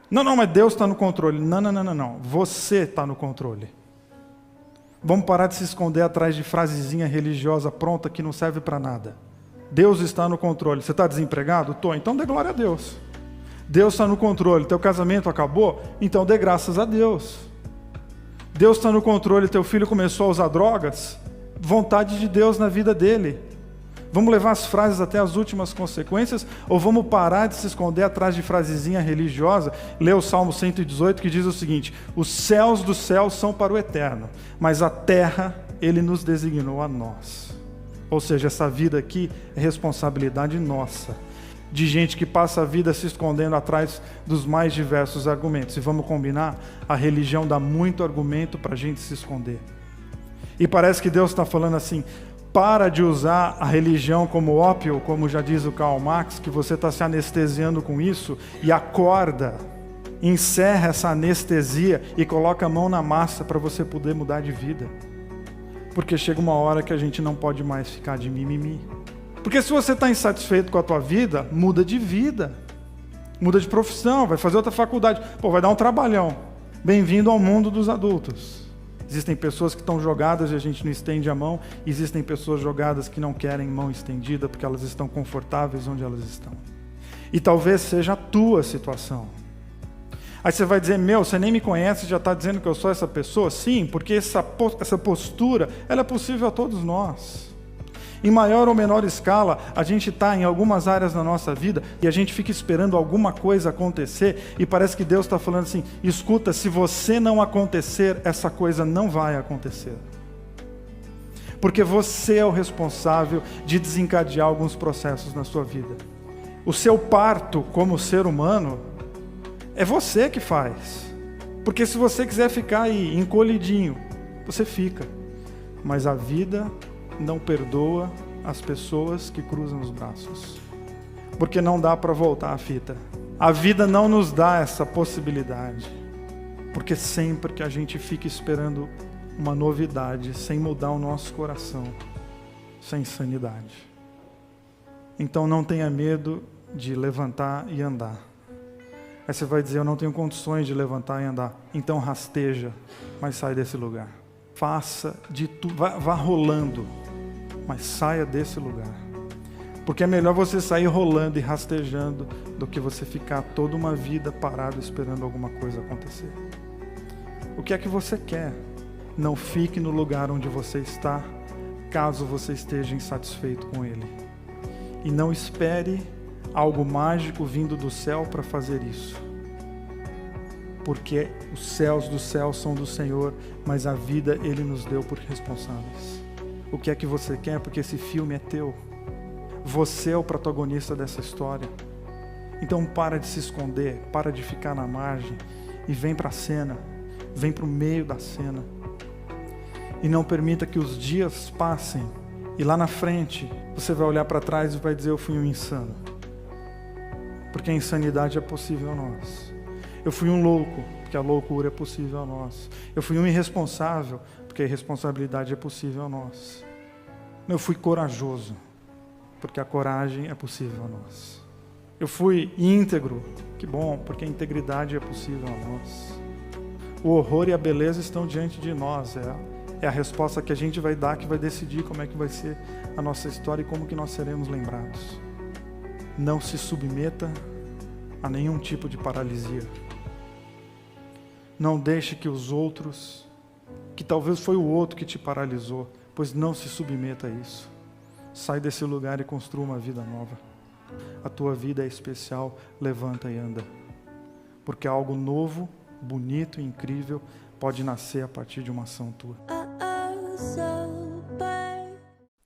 Não, mas Deus está no controle. Não. Você está no controle. Vamos parar de se esconder atrás de frasezinha religiosa pronta que não serve para nada. Deus está no controle. Você está desempregado? Estou. Então dê glória a Deus. Deus está no controle. Teu casamento acabou? Então dê graças a Deus. Deus está no controle. Teu filho começou a usar drogas? Vontade de Deus na vida dele. Vamos levar as frases até as últimas consequências ou vamos parar de se esconder atrás de frasezinha religiosa? Lê o Salmo 118 que diz o seguinte: os céus dos céus são para o eterno, mas a terra ele nos designou a nós. Ou seja, essa vida aqui é responsabilidade nossa, de gente que passa a vida se escondendo atrás dos mais diversos argumentos. E vamos combinar, a religião dá muito argumento para a gente se esconder. E parece que Deus está falando assim: para de usar a religião como ópio, como já diz o Karl Marx, que você está se anestesiando com isso, e acorda, encerra essa anestesia e coloca a mão na massa para você poder mudar de vida. Porque chega uma hora que a gente não pode mais ficar de mimimi. Porque se você está insatisfeito com a tua vida, muda de vida, muda de profissão, vai fazer outra faculdade, vai dar um trabalhão. Bem-vindo ao mundo dos adultos. Existem pessoas que estão jogadas e a gente não estende a mão. Existem pessoas jogadas que não querem mão estendida porque elas estão confortáveis onde elas estão. E talvez seja a tua situação. Aí você vai dizer: você nem me conhece e já está dizendo que eu sou essa pessoa? Sim, porque essa postura ela é possível a todos nós. Em maior ou menor escala, a gente está em algumas áreas da nossa vida e a gente fica esperando alguma coisa acontecer e parece que Deus está falando assim: escuta, se você não acontecer, essa coisa não vai acontecer. Porque você é o responsável de desencadear alguns processos na sua vida. O seu parto como ser humano é você que faz. Porque se você quiser ficar aí encolhidinho, você fica. Mas a vida não perdoa as pessoas que cruzam os braços, porque não dá para voltar a fita. A vida não nos dá essa possibilidade, porque sempre que a gente fica esperando uma novidade, sem mudar o nosso coração, isso é insanidade. Então não tenha medo de levantar e andar. Aí você vai dizer: eu não tenho condições de levantar e andar. Então rasteja, mas sai desse lugar. Faça de tudo, vá rolando, mas saia desse lugar. Porque é melhor você sair rolando e rastejando do que você ficar toda uma vida parado esperando alguma coisa acontecer. O que é que você quer? Não fique no lugar onde você está, caso você esteja insatisfeito com ele. E não espere algo mágico vindo do céu para fazer isso. Porque os céus dos céus são do Senhor, mas a vida Ele nos deu por responsáveis. O que é que você quer? Porque esse filme é teu. Você é o protagonista dessa história. Então para de se esconder, para de ficar na margem e vem para a cena, vem para o meio da cena. E não permita que os dias passem e lá na frente você vai olhar para trás e vai dizer: eu fui um insano. Porque a insanidade é possível a nós. Eu fui um louco, porque a loucura é possível a nós. Eu fui um irresponsável, porque a irresponsabilidade é possível a nós. Eu fui corajoso, porque a coragem é possível a nós. Eu fui íntegro, que bom, porque a integridade é possível a nós. O horror e a beleza estão diante de nós, é a resposta que a gente vai dar, que vai decidir como é que vai ser a nossa história e como que nós seremos lembrados. Não se submeta a nenhum tipo de paralisia. Não deixe que os outros, que talvez foi o outro que te paralisou, pois não se submeta a isso. Sai desse lugar e construa uma vida nova. A tua vida é especial, levanta e anda. Porque algo novo, bonito e incrível pode nascer a partir de uma ação tua.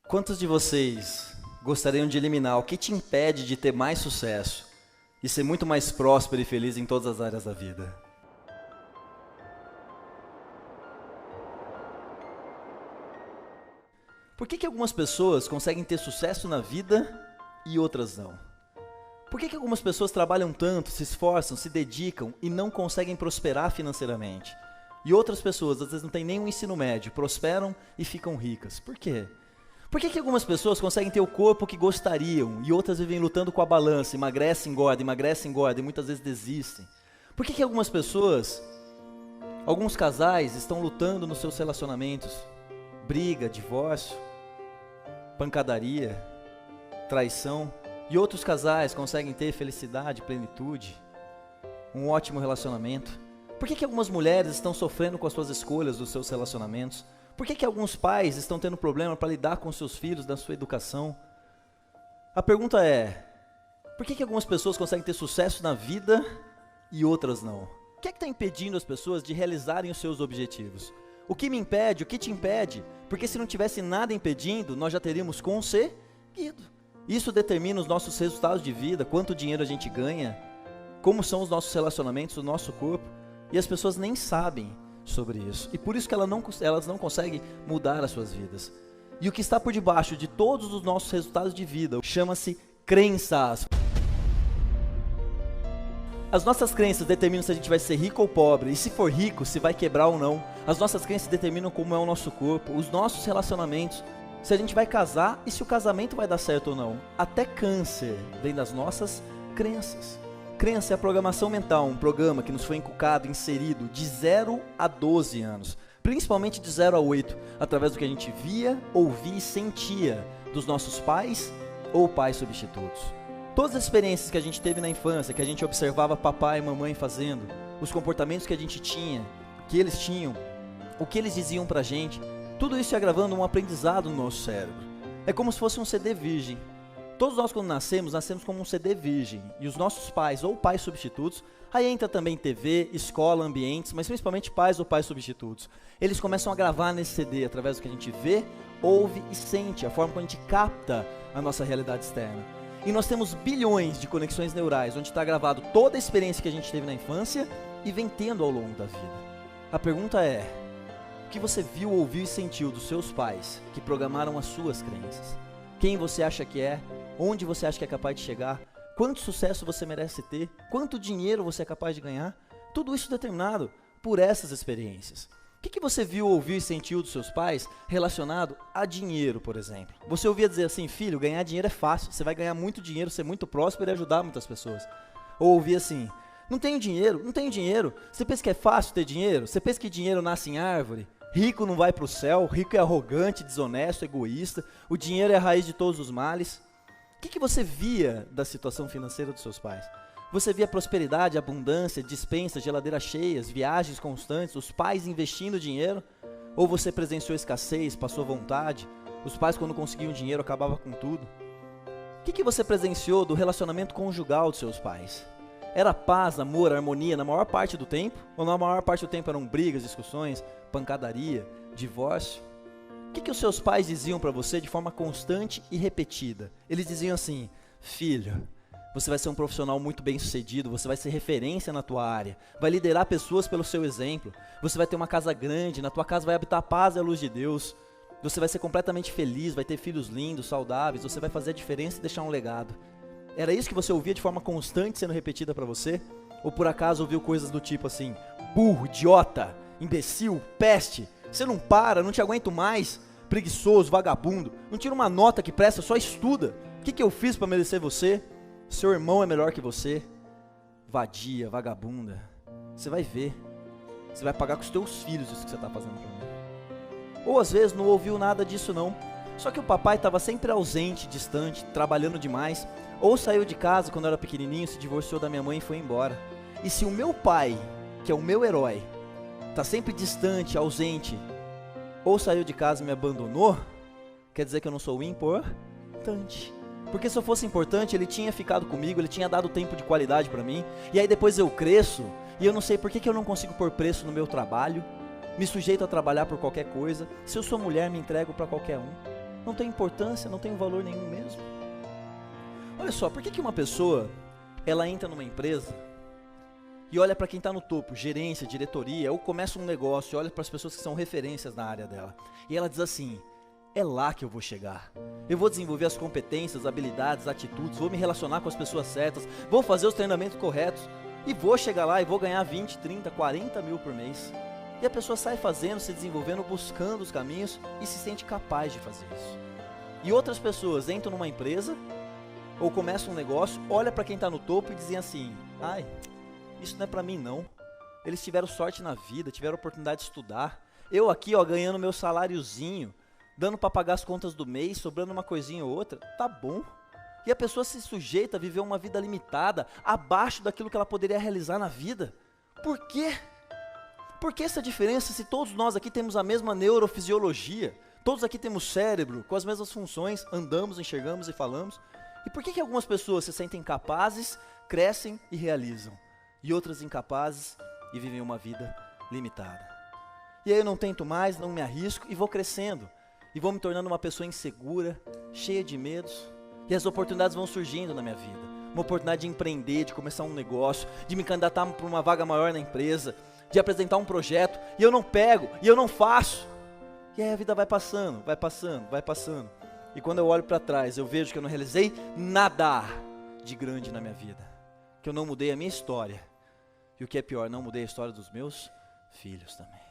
Quantos de vocês gostariam de eliminar o que te impede de ter mais sucesso e ser muito mais próspero e feliz em todas as áreas da vida? Por que algumas pessoas conseguem ter sucesso na vida e outras não? Por que algumas pessoas trabalham tanto, se esforçam, se dedicam e não conseguem prosperar financeiramente? E outras pessoas, às vezes não têm nem um ensino médio, prosperam e ficam ricas. Por quê? Por que algumas pessoas conseguem ter o corpo que gostariam e outras vivem lutando com a balança, emagrece, engorda e muitas vezes desistem? Por que algumas pessoas, alguns casais estão lutando nos seus relacionamentos? Briga, divórcio, pancadaria, traição, e outros casais conseguem ter felicidade, plenitude, um ótimo relacionamento? Por que algumas mulheres estão sofrendo com as suas escolhas dos seus relacionamentos? Por que alguns pais estão tendo problema para lidar com seus filhos, da sua educação? A pergunta é, por que algumas pessoas conseguem ter sucesso na vida e outras não? O que é que está impedindo as pessoas de realizarem os seus objetivos? O que me impede? O que te impede? Porque se não tivesse nada impedindo, nós já teríamos conseguido. Isso determina os nossos resultados de vida, quanto dinheiro a gente ganha, como são os nossos relacionamentos, o nosso corpo. E as pessoas nem sabem sobre isso. E por isso que elas não conseguem mudar as suas vidas. E o que está por debaixo de todos os nossos resultados de vida chama-se crenças. As nossas crenças determinam se a gente vai ser rico ou pobre, e se for rico, se vai quebrar ou não. As nossas crenças determinam como é o nosso corpo, os nossos relacionamentos, se a gente vai casar e se o casamento vai dar certo ou não. Até câncer vem das nossas crenças. Crença é a programação mental, um programa que nos foi inculcado, inserido de 0 a 12 anos, principalmente de 0 a 8, através do que a gente via, ouvia e sentia dos nossos pais ou pais substitutos. Todas as experiências que a gente teve na infância, que a gente observava papai e mamãe fazendo, os comportamentos que a gente tinha, que eles tinham, o que eles diziam pra gente, tudo isso ia gravando um aprendizado no nosso cérebro. É como se fosse um CD virgem. Todos nós quando nascemos como um CD virgem. E os nossos pais ou pais substitutos, aí entra também TV, escola, ambientes, mas principalmente pais ou pais substitutos. Eles começam a gravar nesse CD através do que a gente vê, ouve e sente, a forma como a gente capta a nossa realidade externa. E nós temos bilhões de conexões neurais, onde está gravado toda a experiência que a gente teve na infância e vem tendo ao longo da vida. A pergunta é, o que você viu, ouviu e sentiu dos seus pais que programaram as suas crenças? Quem você acha que é? Onde você acha que é capaz de chegar? Quanto sucesso você merece ter? Quanto dinheiro você é capaz de ganhar? Tudo isso determinado por essas experiências. O que você viu, ouviu e sentiu dos seus pais relacionado a dinheiro, por exemplo? Você ouvia dizer assim, filho, ganhar dinheiro é fácil, você vai ganhar muito dinheiro, ser muito próspero e ajudar muitas pessoas. Ou ouvia assim, não tenho dinheiro, você pensa que é fácil ter dinheiro? Você pensa que dinheiro nasce em árvore? Rico não vai para o céu, rico é arrogante, desonesto, egoísta, o dinheiro é a raiz de todos os males. O que você via da situação financeira dos seus pais? Você via prosperidade, abundância, dispensa, geladeiras cheias, viagens constantes, os pais investindo dinheiro? Ou você presenciou escassez, passou vontade? Os pais quando conseguiam dinheiro acabavam com tudo? O que você presenciou do relacionamento conjugal dos seus pais? Era paz, amor, harmonia na maior parte do tempo? Ou na maior parte do tempo eram brigas, discussões, pancadaria, divórcio? O que os seus pais diziam para você de forma constante e repetida? Eles diziam assim, filho, você vai ser um profissional muito bem sucedido, você vai ser referência na tua área, vai liderar pessoas pelo seu exemplo, você vai ter uma casa grande, na tua casa vai habitar a paz e a luz de Deus, você vai ser completamente feliz, vai ter filhos lindos, saudáveis, você vai fazer a diferença e deixar um legado. Era isso que você ouvia de forma constante sendo repetida para você? Ou por acaso ouviu coisas do tipo assim, burro, idiota, imbecil, peste, você não para, não te aguento mais, preguiçoso, vagabundo, não tira uma nota que presta, só estuda, o que eu fiz para merecer você? Seu irmão é melhor que você, vadia, vagabunda, você vai ver, você vai pagar com os teus filhos isso que você está fazendo para mim. Ou às vezes não ouviu nada disso não, só que o papai estava sempre ausente, distante, trabalhando demais, ou saiu de casa quando era pequenininho, se divorciou da minha mãe e foi embora. E se o meu pai, que é o meu herói, está sempre distante, ausente, ou saiu de casa e me abandonou, quer dizer que eu não sou importante. Porque se eu fosse importante, ele tinha ficado comigo, ele tinha dado tempo de qualidade para mim, e aí depois eu cresço, e eu não sei por que eu não consigo pôr preço no meu trabalho, me sujeito a trabalhar por qualquer coisa, se eu sou mulher me entrego para qualquer um, não tem importância, não tem valor nenhum mesmo. Olha só, por que uma pessoa, ela entra numa empresa, e olha para quem está no topo, gerência, diretoria, ou começa um negócio, olha para as pessoas que são referências na área dela, e ela diz assim, é lá que eu vou chegar, eu vou desenvolver as competências, habilidades, atitudes, vou me relacionar com as pessoas certas, vou fazer os treinamentos corretos, e vou chegar lá e vou ganhar 20, 30, 40 mil por mês, e a pessoa sai fazendo, se desenvolvendo, buscando os caminhos, e se sente capaz de fazer isso. E outras pessoas entram numa empresa ou começam um negócio, olha para quem está no topo e dizem assim: ai, isso não é para mim não. Eles tiveram sorte na vida, tiveram oportunidade de estudar. Eu aqui, ó, ganhando meu saláriozinho, dando para pagar as contas do mês, sobrando uma coisinha ou outra, tá bom. E a pessoa se sujeita a viver uma vida limitada, abaixo daquilo que ela poderia realizar na vida. Por quê? Por que essa diferença se todos nós aqui temos a mesma neurofisiologia? Todos aqui temos cérebro, com as mesmas funções, andamos, enxergamos e falamos. E por que algumas pessoas se sentem capazes, crescem e realizam, e outras incapazes e vivem uma vida limitada? E aí eu não tento mais, não me arrisco e vou crescendo. E vou me tornando uma pessoa insegura, cheia de medos. E as oportunidades vão surgindo na minha vida. Uma oportunidade de empreender, de começar um negócio, de me candidatar para uma vaga maior na empresa, de apresentar um projeto, e eu não pego, e eu não faço. E aí a vida vai passando, vai passando, vai passando. E quando eu olho para trás, eu vejo que eu não realizei nada de grande na minha vida. Que eu não mudei a minha história. E o que é pior, não mudei a história dos meus filhos também.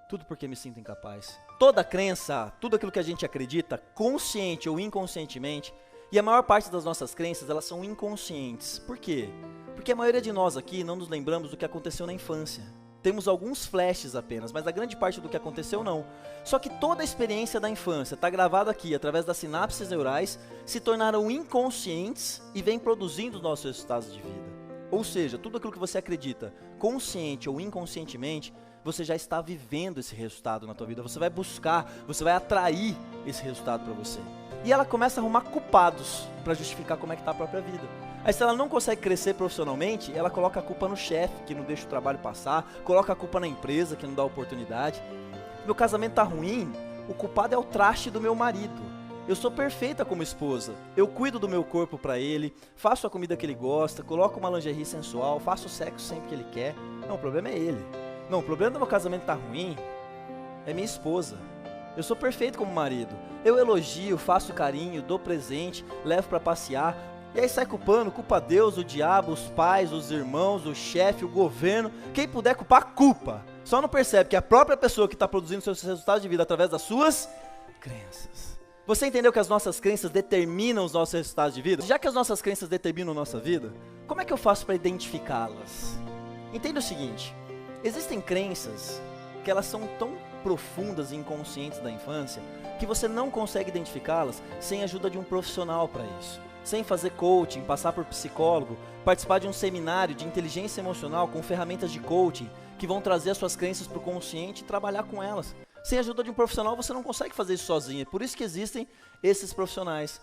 Tudo porque me sinto incapaz. Toda crença, tudo aquilo que a gente acredita, consciente ou inconscientemente, e a maior parte das nossas crenças, elas são inconscientes. Por quê? Porque a maioria de nós aqui não nos lembramos do que aconteceu na infância. Temos alguns flashes apenas, mas a grande parte do que aconteceu não. Só que toda a experiência da infância está gravada aqui, através das sinapses neurais, se tornaram inconscientes e vem produzindo os nossos resultados de vida. Ou seja, tudo aquilo que você acredita, consciente ou inconscientemente, você já está vivendo esse resultado na tua vida. Você vai buscar, você vai atrair esse resultado para você. E ela começa a arrumar culpados para justificar como é que está a própria vida. Aí se ela não consegue crescer profissionalmente, ela coloca a culpa no chefe, que não deixa o trabalho passar, coloca a culpa na empresa, que não dá oportunidade. Meu casamento está ruim, o culpado é o traste do meu marido. Eu sou perfeita como esposa, eu cuido do meu corpo para ele, faço a comida que ele gosta, coloco uma lingerie sensual, faço o sexo sempre que ele quer. Não, o problema é ele. Não, o problema do meu casamento tá ruim é minha esposa. Eu sou perfeito como marido. Eu elogio, faço carinho, dou presente, levo para passear. E aí sai culpando, culpa Deus, o diabo, os pais, os irmãos, o chefe, o governo. Quem puder culpar, culpa. Só não percebe que é a própria pessoa que está produzindo seus resultados de vida através das suas crenças. Você entendeu que as nossas crenças determinam os nossos resultados de vida? Já que as nossas crenças determinam a nossa vida, como é que eu faço para identificá-las? Entenda o seguinte. Existem crenças que elas são tão profundas e inconscientes da infância que você não consegue identificá-las sem a ajuda de um profissional para isso. Sem fazer coaching, passar por psicólogo, participar de um seminário de inteligência emocional com ferramentas de coaching que vão trazer as suas crenças para o consciente e trabalhar com elas. Sem a ajuda de um profissional você não consegue fazer isso sozinho, é por isso que existem esses profissionais.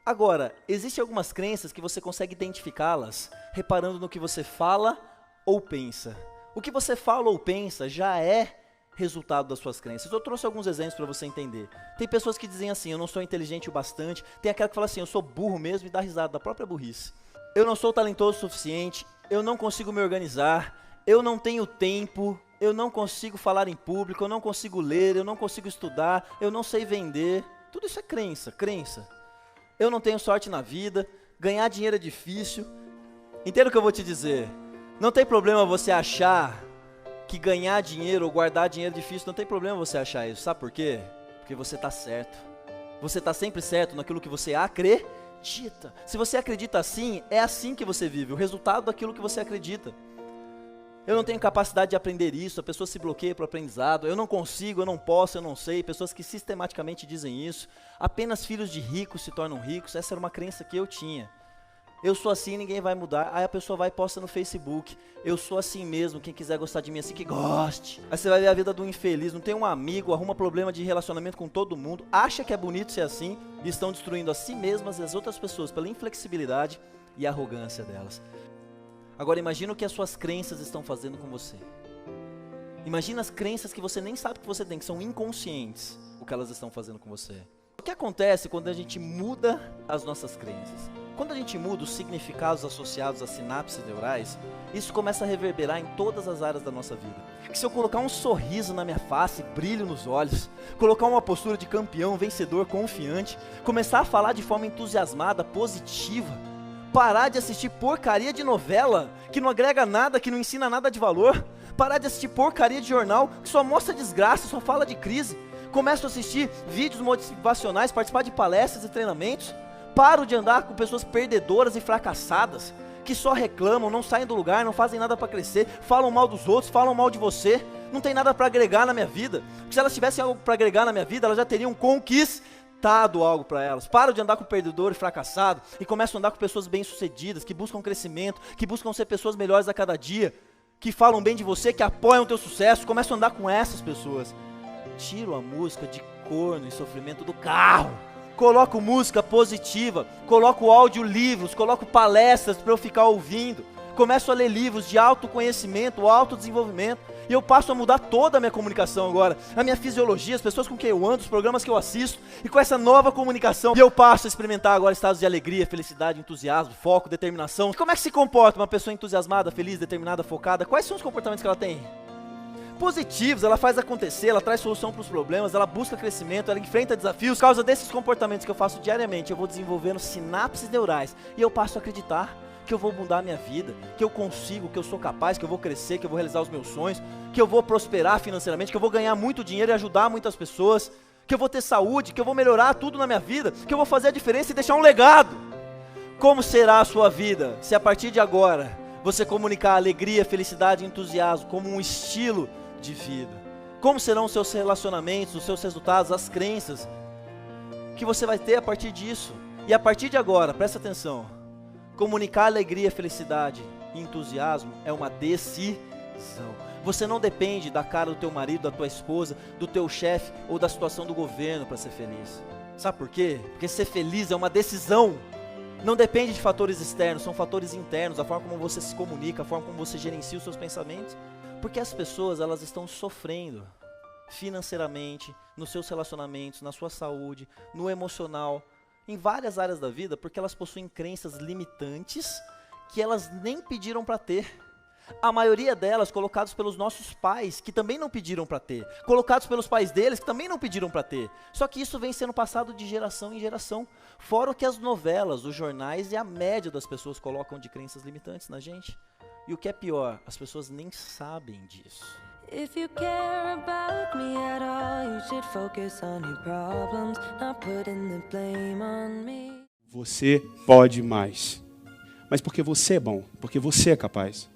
Agora, existem algumas crenças que você consegue identificá-las reparando no que você fala ou pensa. O que você fala ou pensa já é resultado das suas crenças. Eu trouxe alguns exemplos para você entender. Tem pessoas que dizem assim: eu não sou inteligente o bastante. Tem aquela que fala assim: eu sou burro mesmo, e dá risada da própria burrice. Eu não sou talentoso o suficiente. Eu não consigo me organizar. Eu não tenho tempo. Eu não consigo falar em público. Eu não consigo ler. Eu não consigo estudar. Eu não sei vender. Tudo isso é crença, crença. Eu não tenho sorte na vida. Ganhar dinheiro é difícil. Entenda o que eu vou te dizer. Não tem problema você achar que ganhar dinheiro ou guardar dinheiro é difícil. Não tem problema você achar isso. Sabe por quê? Porque você está certo. Você está sempre certo naquilo que você acredita. Se você acredita assim, é assim que você vive. O resultado daquilo que você acredita. Eu não tenho capacidade de aprender isso. A pessoa se bloqueia para o aprendizado. Eu não consigo, eu não posso, eu não sei. Pessoas que sistematicamente dizem isso. Apenas filhos de ricos se tornam ricos. Essa era uma crença que eu tinha. Eu sou assim, ninguém vai mudar. Aí a pessoa vai e posta no Facebook: eu sou assim mesmo, quem quiser gostar de mim assim, que goste. Aí você vai ver a vida do infeliz, não tem um amigo, arruma problema de relacionamento com todo mundo, acha que é bonito ser assim, e estão destruindo a si mesmas e as outras pessoas pela inflexibilidade e arrogância delas. Agora imagina o que as suas crenças estão fazendo com você. Imagina as crenças que você nem sabe que você tem, que são inconscientes, o que elas estão fazendo com você. O que acontece quando a gente muda as nossas crenças? Quando a gente muda os significados associados às sinapses neurais, isso começa a reverberar em todas as áreas da nossa vida. Se eu colocar um sorriso na minha face, brilho nos olhos, colocar uma postura de campeão, vencedor, confiante, começar a falar de forma entusiasmada, positiva, parar de assistir porcaria de novela, que não agrega nada, que não ensina nada de valor, parar de assistir porcaria de jornal, que só mostra desgraça, só fala de crise, Começo a assistir vídeos motivacionais, participar de palestras e treinamentos. Paro de andar com pessoas perdedoras e fracassadas, que só reclamam, não saem do lugar, não fazem nada para crescer, falam mal dos outros, falam mal de você, não tem nada para agregar na minha vida. Porque se elas tivessem algo para agregar na minha vida, elas já teriam conquistado algo para elas. Paro de andar com perdedor e fracassado e começo a andar com pessoas bem-sucedidas, que buscam crescimento, que buscam ser pessoas melhores a cada dia, que falam bem de você, que apoiam o teu sucesso. Começo a andar com essas pessoas. Tiro a música de corno e sofrimento do carro. Coloco música positiva, coloco audiolivros, coloco palestras para eu ficar ouvindo. Começo a ler livros de autoconhecimento, autodesenvolvimento. E eu passo a mudar toda a minha comunicação agora. A minha fisiologia, as pessoas com quem eu ando, os programas que eu assisto. E com essa nova comunicação, eu passo a experimentar agora estados de alegria, felicidade, entusiasmo, foco, determinação. E como é que se comporta uma pessoa entusiasmada, feliz, determinada, focada? Quais são os comportamentos que ela tem? Positivos, ela faz acontecer, ela traz solução para os problemas, ela busca crescimento, ela enfrenta desafios. Por causa desses comportamentos que eu faço diariamente, eu vou desenvolvendo sinapses neurais e eu passo a acreditar que eu vou mudar a minha vida, que eu consigo, que eu sou capaz, que eu vou crescer, que eu vou realizar os meus sonhos, que eu vou prosperar financeiramente, que eu vou ganhar muito dinheiro e ajudar muitas pessoas, que eu vou ter saúde, que eu vou melhorar tudo na minha vida, que eu vou fazer a diferença e deixar um legado. Como será a sua vida se a partir de agora você comunicar alegria, felicidade e entusiasmo como um estilo de vida? Como serão os seus relacionamentos, os seus resultados, as crenças que você vai ter a partir disso? E a partir de agora, presta atenção, comunicar alegria, felicidade e entusiasmo é uma decisão. Você não depende da cara do teu marido, da tua esposa, do teu chefe ou da situação do governo para ser feliz. Sabe por quê? Porque ser feliz é uma decisão. Não depende de fatores externos, são fatores internos, a forma como você se comunica, a forma como você gerencia os seus pensamentos. Porque as pessoas, elas estão sofrendo financeiramente, nos seus relacionamentos, na sua saúde, no emocional, em várias áreas da vida, porque elas possuem crenças limitantes que elas nem pediram para ter. A maioria delas colocadas pelos nossos pais, que também não pediram para ter. Colocados pelos pais deles, que também não pediram para ter. Só que isso vem sendo passado de geração em geração. Fora o que as novelas, os jornais e a média das pessoas colocam de crenças limitantes na gente. E o que é pior, as pessoas nem sabem disso. If you care about me at all, you should focus on your problems, not putting the blame on me. Você pode mais. Mas porque você é bom, porque você é capaz,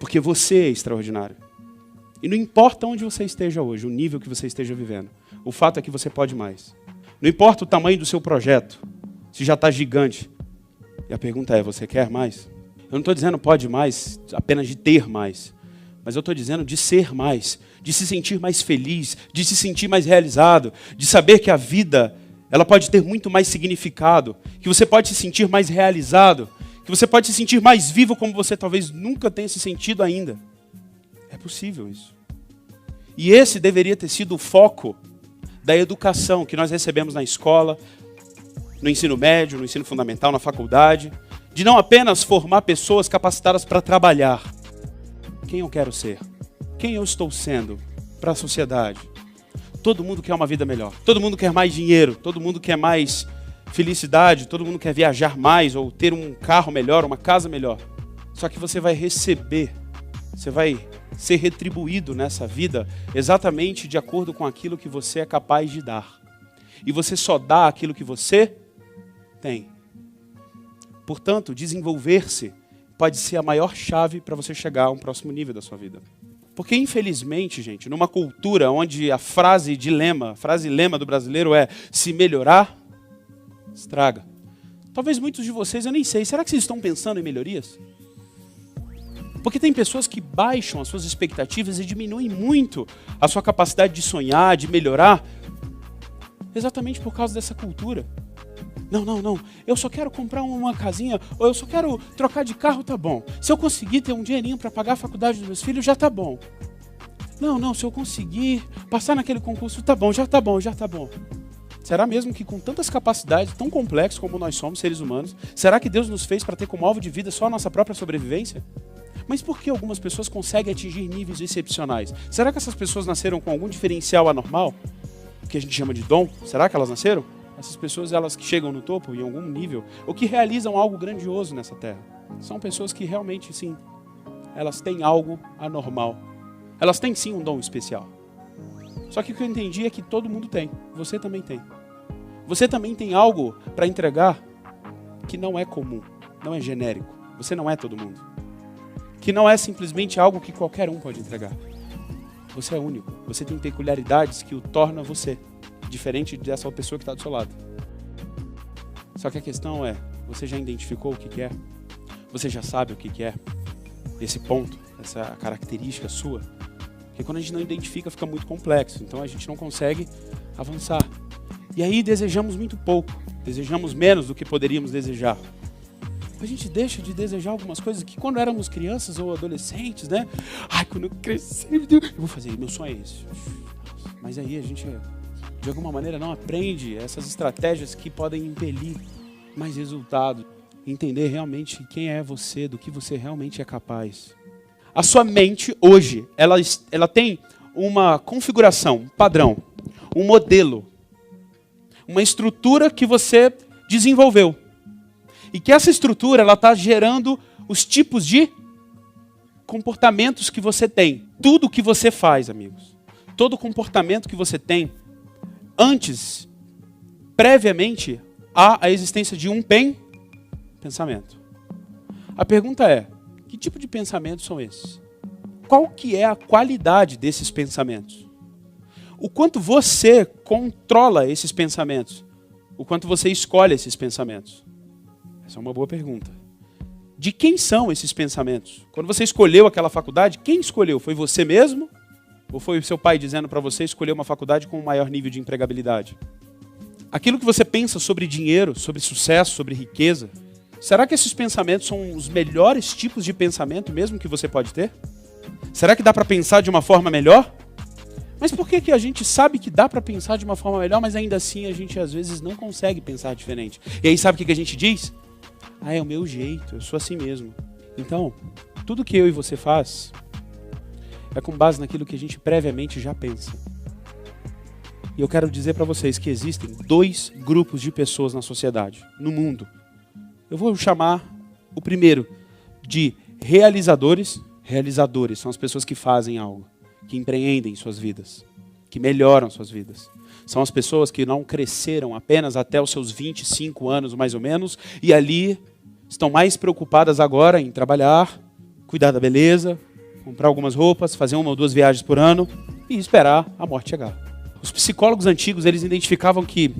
porque você é extraordinário. E não importa onde você esteja hoje, o nível que você esteja vivendo, o fato é que você pode mais. Não importa o tamanho do seu projeto, se já está gigante. E a pergunta é, você quer mais? Eu não estou dizendo pode mais, apenas de ter mais. Mas eu estou dizendo de ser mais, de se sentir mais feliz, de se sentir mais realizado, de saber que a vida, ela pode ter muito mais significado, que você pode se sentir mais realizado, que você pode se sentir mais vivo como você talvez nunca tenha se sentido ainda. É possível isso. E esse deveria ter sido o foco da educação que nós recebemos na escola, no ensino médio, no ensino fundamental, na faculdade, de não apenas formar pessoas capacitadas para trabalhar. Quem eu quero ser? Quem eu estou sendo para a sociedade? Todo mundo quer uma vida melhor. Todo mundo quer mais dinheiro. Todo mundo quer mais felicidade. Todo mundo quer viajar mais ou ter um carro melhor, uma casa melhor. Só que você vai receber, você vai ser retribuído nessa vida exatamente de acordo com aquilo que você é capaz de dar. E você só dá aquilo que você tem. Portanto, desenvolver-se pode ser a maior chave para você chegar a um próximo nível da sua vida. Porque, infelizmente, gente, numa cultura onde a frase lema do brasileiro é se melhorar, estraga. Talvez muitos de vocês, eu nem sei, será que vocês estão pensando em melhorias? Porque tem pessoas que baixam as suas expectativas e diminuem muito a sua capacidade de sonhar, de melhorar, exatamente por causa dessa cultura. Não, eu só quero comprar uma casinha, ou eu só quero trocar de carro, tá bom. Se eu conseguir ter um dinheirinho para pagar a faculdade dos meus filhos, já tá bom. Não, se eu conseguir passar naquele concurso, tá bom, já tá bom. Será mesmo que com tantas capacidades tão complexas como nós somos, seres humanos, será que Deus nos fez para ter como alvo de vida só a nossa própria sobrevivência? Mas por que algumas pessoas conseguem atingir níveis excepcionais? Será que essas pessoas nasceram com algum diferencial anormal? O que a gente chama de dom? Será que elas nasceram? Essas pessoas, elas que chegam no topo em algum nível, ou que realizam algo grandioso nessa terra, são pessoas que realmente, sim, elas têm algo anormal. Elas têm sim um dom especial. Só que o que eu entendi é que todo mundo tem. Você também tem. Você também tem algo para entregar que não é comum, não é genérico. Você não é todo mundo. Que não é simplesmente algo que qualquer um pode entregar. Você é único. Você tem peculiaridades que o torna você, diferente dessa pessoa que está do seu lado. Só que a questão é, você já identificou o que é? Você já sabe o que é? Esse ponto, essa característica sua? Porque quando a gente não identifica, fica muito complexo. Então a gente não consegue avançar. E aí desejamos muito pouco. Desejamos menos do que poderíamos desejar. A gente deixa de desejar algumas coisas que quando éramos crianças ou adolescentes, né? Ai, quando eu crescer, eu vou fazer, meu sonho é esse. Mas aí a gente, de alguma maneira, não aprende essas estratégias que podem impelir mais resultado. Entender realmente quem é você, do que você realmente é capaz. A sua mente, hoje, ela tem uma configuração, um padrão, um modelo, uma estrutura que você desenvolveu. E que essa estrutura está gerando os tipos de comportamentos que você tem. Tudo que você faz, amigos. Todo comportamento que você tem, antes, previamente, há a existência de um pensamento. A pergunta é, que tipo de pensamentos são esses? Qual que é a qualidade desses pensamentos? O quanto você controla esses pensamentos? O quanto você escolhe esses pensamentos? Essa é uma boa pergunta. De quem são esses pensamentos? Quando você escolheu aquela faculdade, quem escolheu? Foi você mesmo? Ou foi o seu pai dizendo para você escolher uma faculdade com um maior nível de empregabilidade? Aquilo que você pensa sobre dinheiro, sobre sucesso, sobre riqueza, será que esses pensamentos são os melhores tipos de pensamento mesmo que você pode ter? Será que dá para pensar de uma forma melhor? Mas por que a gente sabe que dá para pensar de uma forma melhor, mas ainda assim a gente às vezes não consegue pensar diferente? E aí sabe o que a gente diz? Ah, é o meu jeito, eu sou assim mesmo. Então, tudo que eu e você faz é com base naquilo que a gente previamente já pensa. E eu quero dizer para vocês que existem 2 grupos de pessoas na sociedade, no mundo. Eu vou chamar o primeiro de realizadores. Realizadores são as pessoas que fazem algo, que empreendem suas vidas, que melhoram suas vidas. São as pessoas que não cresceram apenas até os seus 25 anos, mais ou menos, e ali estão mais preocupadas agora em trabalhar, cuidar da beleza, comprar algumas roupas, fazer 1 ou 2 viagens por ano e esperar a morte chegar. Os psicólogos antigos, eles identificavam que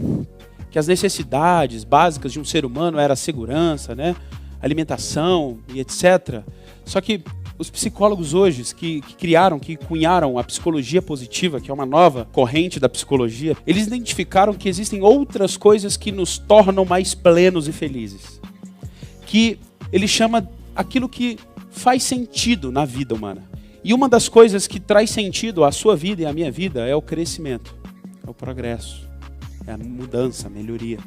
as necessidades básicas de um ser humano era a segurança, né? Alimentação e etc. Só que os psicólogos hoje que cunharam a psicologia positiva, que é uma nova corrente da psicologia, eles identificaram que existem outras coisas que nos tornam mais plenos e felizes. Que ele chama aquilo que faz sentido na vida humana. E uma das coisas que traz sentido à sua vida e à minha vida é o crescimento, é o progresso, é a mudança, a melhoria.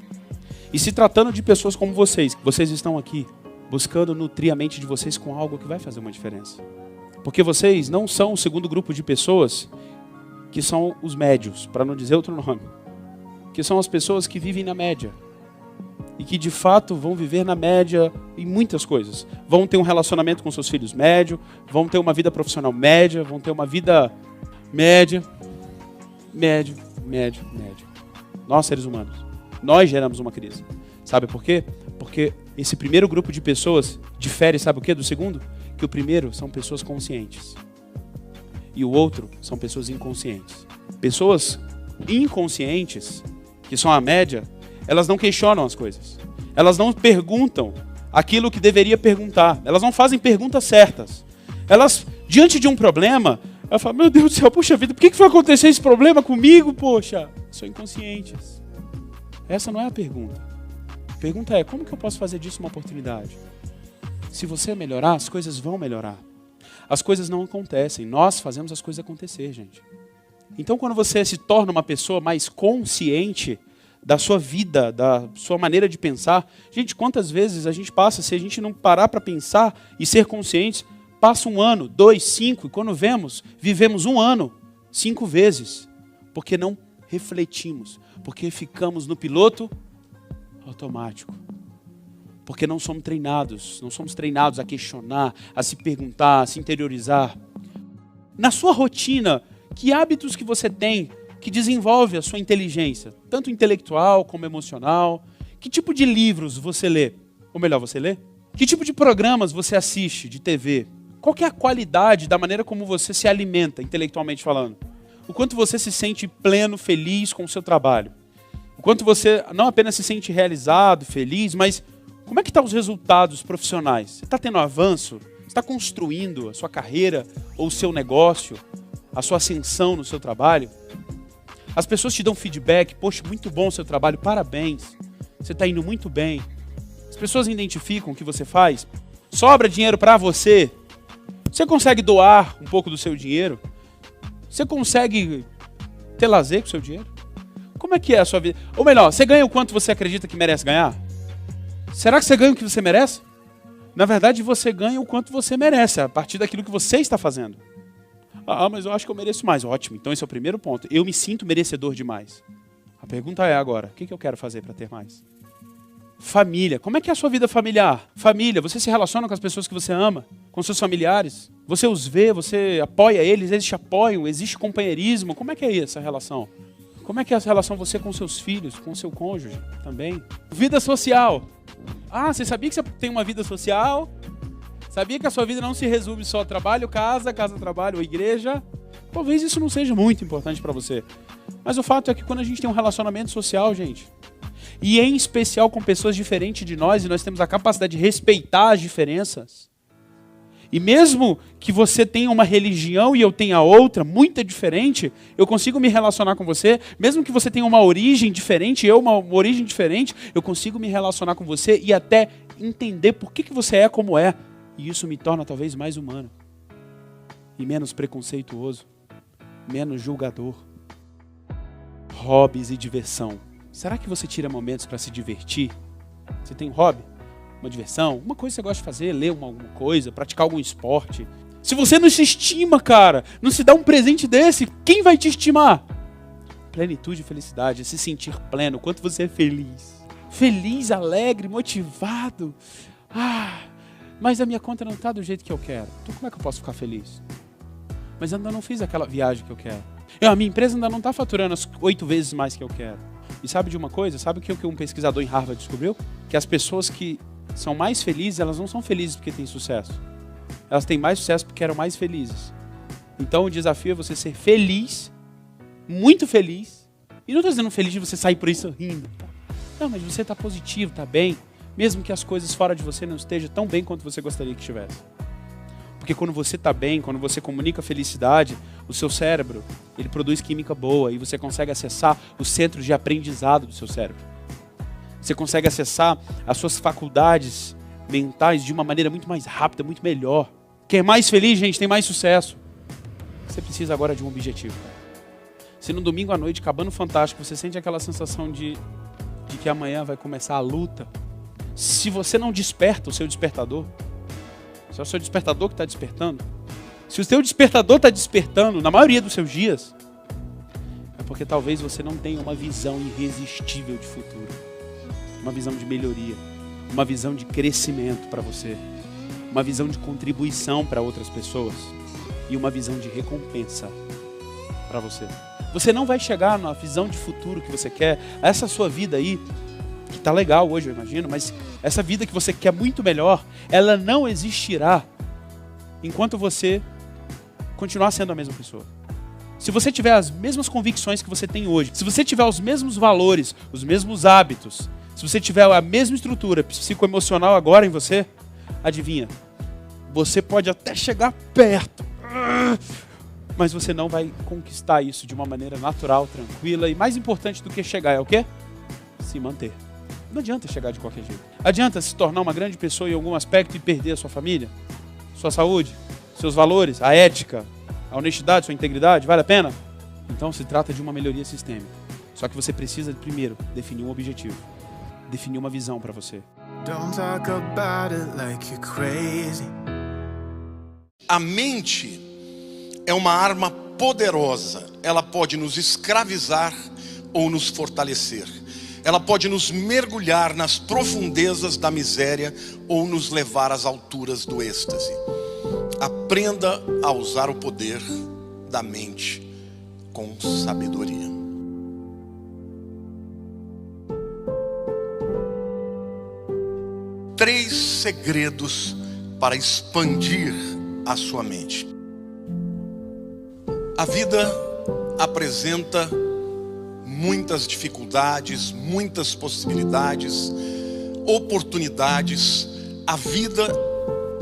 E se tratando de pessoas como vocês estão aqui, buscando nutrir a mente de vocês com algo que vai fazer uma diferença. Porque vocês não são o segundo grupo de pessoas que são os médios, para não dizer outro nome. Que são as pessoas que vivem na média. E que de fato vão viver na média em muitas coisas. Vão ter um relacionamento com seus filhos médio, vão ter uma vida profissional média, vão ter uma vida média. Nós, seres humanos, nós geramos uma crise. Sabe por quê? Porque esse primeiro grupo de pessoas difere, sabe o quê, do segundo? Que o primeiro são pessoas conscientes. E o outro são pessoas inconscientes. Pessoas inconscientes, que são a média, elas não questionam as coisas. Elas não perguntam aquilo que deveria perguntar. Elas não fazem perguntas certas. Elas, diante de um problema, elas falam, meu Deus do céu, puxa vida, por que foi acontecer esse problema comigo, poxa? São inconscientes. Essa não é a pergunta. A pergunta é, como que eu posso fazer disso uma oportunidade? Se você melhorar, as coisas vão melhorar. As coisas não acontecem, nós fazemos as coisas acontecer, gente. Então, quando você se torna uma pessoa mais consciente da sua vida, da sua maneira de pensar, gente, quantas vezes a gente passa, se a gente não parar para pensar e ser conscientes, passa 1 ano, 2, 5, e quando vivemos 1 ano, 5 vezes, porque não refletimos, porque ficamos no piloto automático. Porque não somos treinados a questionar, a se perguntar, a se interiorizar. Na sua rotina, Que hábitos que você tem que desenvolve a sua inteligência, tanto intelectual como emocional? Que tipo de livros você lê? Ou melhor, você lê? Que tipo de programas você assiste de TV? Qual que é a qualidade da maneira como você se alimenta, intelectualmente falando? O quanto você se sente pleno, feliz com o seu trabalho? O quanto você não apenas se sente realizado, feliz, mas como é que estão os resultados profissionais? Você está tendo avanço? Você está construindo a sua carreira ou o seu negócio? A sua ascensão no seu trabalho? As pessoas te dão feedback, poxa, muito bom o seu trabalho, parabéns, você está indo muito bem. As pessoas identificam o que você faz, sobra dinheiro para você, você consegue doar um pouco do seu dinheiro, você consegue ter lazer com o seu dinheiro? Como é que é a sua vida? Ou melhor, você ganha o quanto você acredita que merece ganhar? Será que você ganha o que você merece? Na verdade, você ganha o quanto você merece, a partir daquilo que você está fazendo. Mas eu acho que eu mereço mais. Ótimo, então esse é o primeiro ponto. Eu me sinto merecedor demais. A pergunta é agora, o que eu quero fazer para ter mais? Família, como é que é a sua vida familiar? Família, você se relaciona com as pessoas que você ama? Com seus familiares? Você os vê, você apoia eles te apoiam, existe companheirismo? Como é que é essa relação? Como é que é essa relação você com seus filhos, com seu cônjuge também? Vida social. Você sabia que você tem uma vida social? Sabia que a sua vida não se resume só a trabalho, casa, trabalho ou igreja? Talvez isso não seja muito importante para você. Mas o fato é que quando a gente tem um relacionamento social, gente, e em especial com pessoas diferentes de nós, e nós temos a capacidade de respeitar as diferenças, e mesmo que você tenha uma religião e eu tenha outra, muito diferente, eu consigo me relacionar com você, mesmo que você tenha uma origem diferente, eu uma origem diferente, eu consigo me relacionar com você e até entender por que você é como é. E isso me torna talvez mais humano. E menos preconceituoso. Menos julgador. Hobbies e diversão. Será que você tira momentos para se divertir? Você tem um hobby? Uma diversão? Uma coisa que você gosta de fazer? Ler alguma coisa? Praticar algum esporte? Se você não se estima, cara, não se dá um presente desse, quem vai te estimar? Plenitude e felicidade. É se sentir pleno. O quanto você é feliz. Feliz, alegre, motivado. Mas a minha conta não está do jeito que eu quero. Então como é que eu posso ficar feliz? Mas ainda não fiz aquela viagem que eu quero. A minha empresa ainda não está faturando as 8 vezes mais que eu quero. E sabe de uma coisa? Sabe o que um pesquisador em Harvard descobriu? Que as pessoas que são mais felizes, elas não são felizes porque têm sucesso. Elas têm mais sucesso porque eram mais felizes. Então o desafio é você ser feliz, muito feliz. E não estou dizendo feliz de você sair por aí sorrindo. Não, mas você está positivo, está bem. Mesmo que as coisas fora de você não estejam tão bem quanto você gostaria que estivesse. Porque quando você está bem, quando você comunica felicidade, o seu cérebro, ele produz química boa e você consegue acessar os centros de aprendizado do seu cérebro. Você consegue acessar as suas faculdades mentais de uma maneira muito mais rápida, muito melhor. Quem é mais feliz, gente, tem mais sucesso. Você precisa agora de um objetivo. Se no domingo à noite, acabando fantástico, você sente aquela sensação de que amanhã vai começar a luta, se você não desperta o seu despertador, se é o seu despertador que está despertando, se o seu despertador está despertando na maioria dos seus dias, é porque talvez você não tenha uma visão irresistível de futuro, uma visão de melhoria, uma visão de crescimento para você, uma visão de contribuição para outras pessoas e uma visão de recompensa para você. Você não vai chegar na visão de futuro que você quer, essa sua vida aí, que está legal hoje, eu imagino, mas essa vida que você quer muito melhor, ela não existirá enquanto você continuar sendo a mesma pessoa. Se você tiver as mesmas convicções que você tem hoje, se você tiver os mesmos valores, os mesmos hábitos, se você tiver a mesma estrutura psicoemocional agora em você, adivinha, você pode até chegar perto, mas você não vai conquistar isso de uma maneira natural, tranquila, e mais importante do que chegar é o quê? Se manter. Não adianta chegar de qualquer jeito. Adianta se tornar uma grande pessoa em algum aspecto e perder a sua família, sua saúde, seus valores, a ética, a honestidade, sua integridade, vale a pena? Então se trata de uma melhoria sistêmica. Só que você precisa, primeiro, definir um objetivo, definir uma visão para você. Don't talk about it like you're crazy. A mente é uma arma poderosa. Ela pode nos escravizar ou nos fortalecer. Ela pode nos mergulhar nas profundezas da miséria ou nos levar às alturas do êxtase. Aprenda a usar o poder da mente com sabedoria. Três segredos para expandir a sua mente. A vida apresenta muitas dificuldades, muitas possibilidades, oportunidades. A vida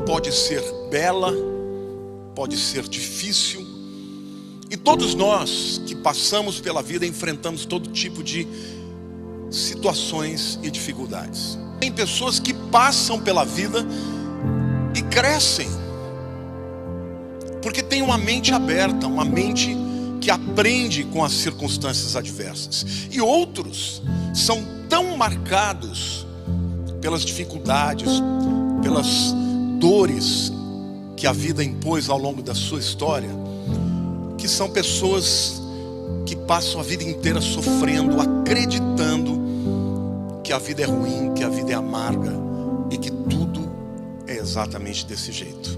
pode ser bela, pode ser difícil. E todos nós que passamos pela vida enfrentamos todo tipo de situações e dificuldades. Tem pessoas que passam pela vida e crescem, porque tem uma mente aberta, uma mente que aprende com as circunstâncias adversas. E outros são tão marcados pelas dificuldades, pelas dores que a vida impôs ao longo da sua história, que são pessoas que passam a vida inteira sofrendo, acreditando que a vida é ruim, que a vida é amarga e que tudo é exatamente desse jeito.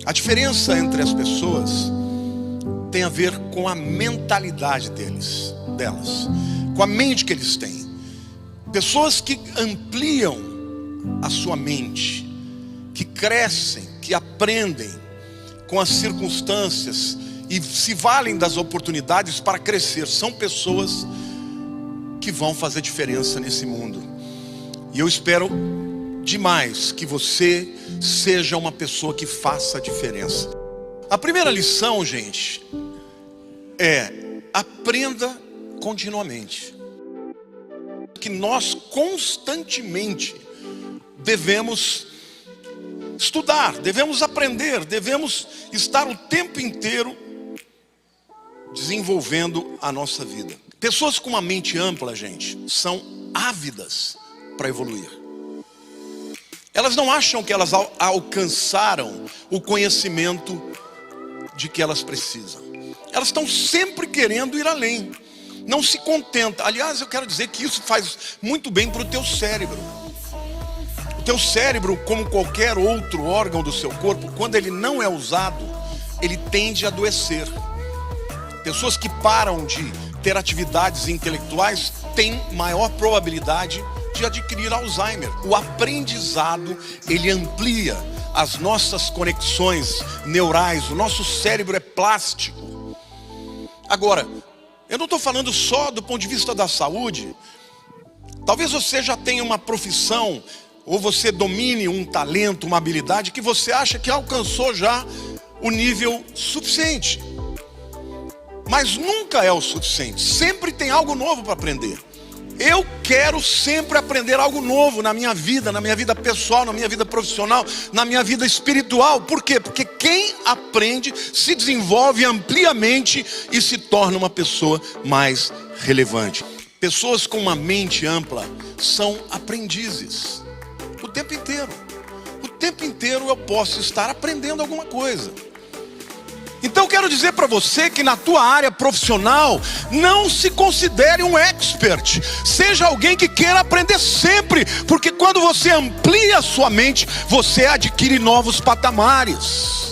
A diferença entre as pessoas tem a ver com a mentalidade delas, com a mente que eles têm. Pessoas que ampliam a sua mente, que crescem, que aprendem com as circunstâncias e se valem das oportunidades para crescer, são pessoas que vão fazer diferença nesse mundo. E eu espero demais que você seja uma pessoa que faça a diferença. A primeira lição, gente, é: aprenda continuamente. Que nós constantemente devemos estudar, devemos aprender, devemos estar o tempo inteiro desenvolvendo a nossa vida. Pessoas com uma mente ampla, gente, são ávidas para evoluir. Elas não acham que elas alcançaram o conhecimento de que elas precisam. Elas estão sempre querendo ir além. Não se contenta. Aliás, eu quero dizer que isso faz muito bem para o teu cérebro. O teu cérebro, como qualquer outro órgão do seu corpo, quando ele não é usado, ele tende a adoecer. Pessoas que param de ter atividades intelectuais têm maior probabilidade de adquirir Alzheimer. O aprendizado, ele amplia as nossas conexões neurais. O nosso cérebro é plástico. Agora, eu não estou falando só do ponto de vista da saúde. Talvez você já tenha uma profissão, ou você domine um talento, uma habilidade que você acha que alcançou já o nível suficiente. Mas nunca é o suficiente. Sempre tem algo novo para aprender. Eu quero sempre aprender algo novo na minha vida pessoal, na minha vida profissional, na minha vida espiritual. Por quê? Porque quem aprende se desenvolve ampliamente e se torna uma pessoa mais relevante. Pessoas com uma mente ampla são aprendizes. O tempo inteiro. O tempo inteiro eu posso estar aprendendo alguma coisa. Então eu quero dizer para você que na tua área profissional, não se considere um expert. Seja alguém que queira aprender sempre. Porque quando você amplia a sua mente, você adquire novos patamares.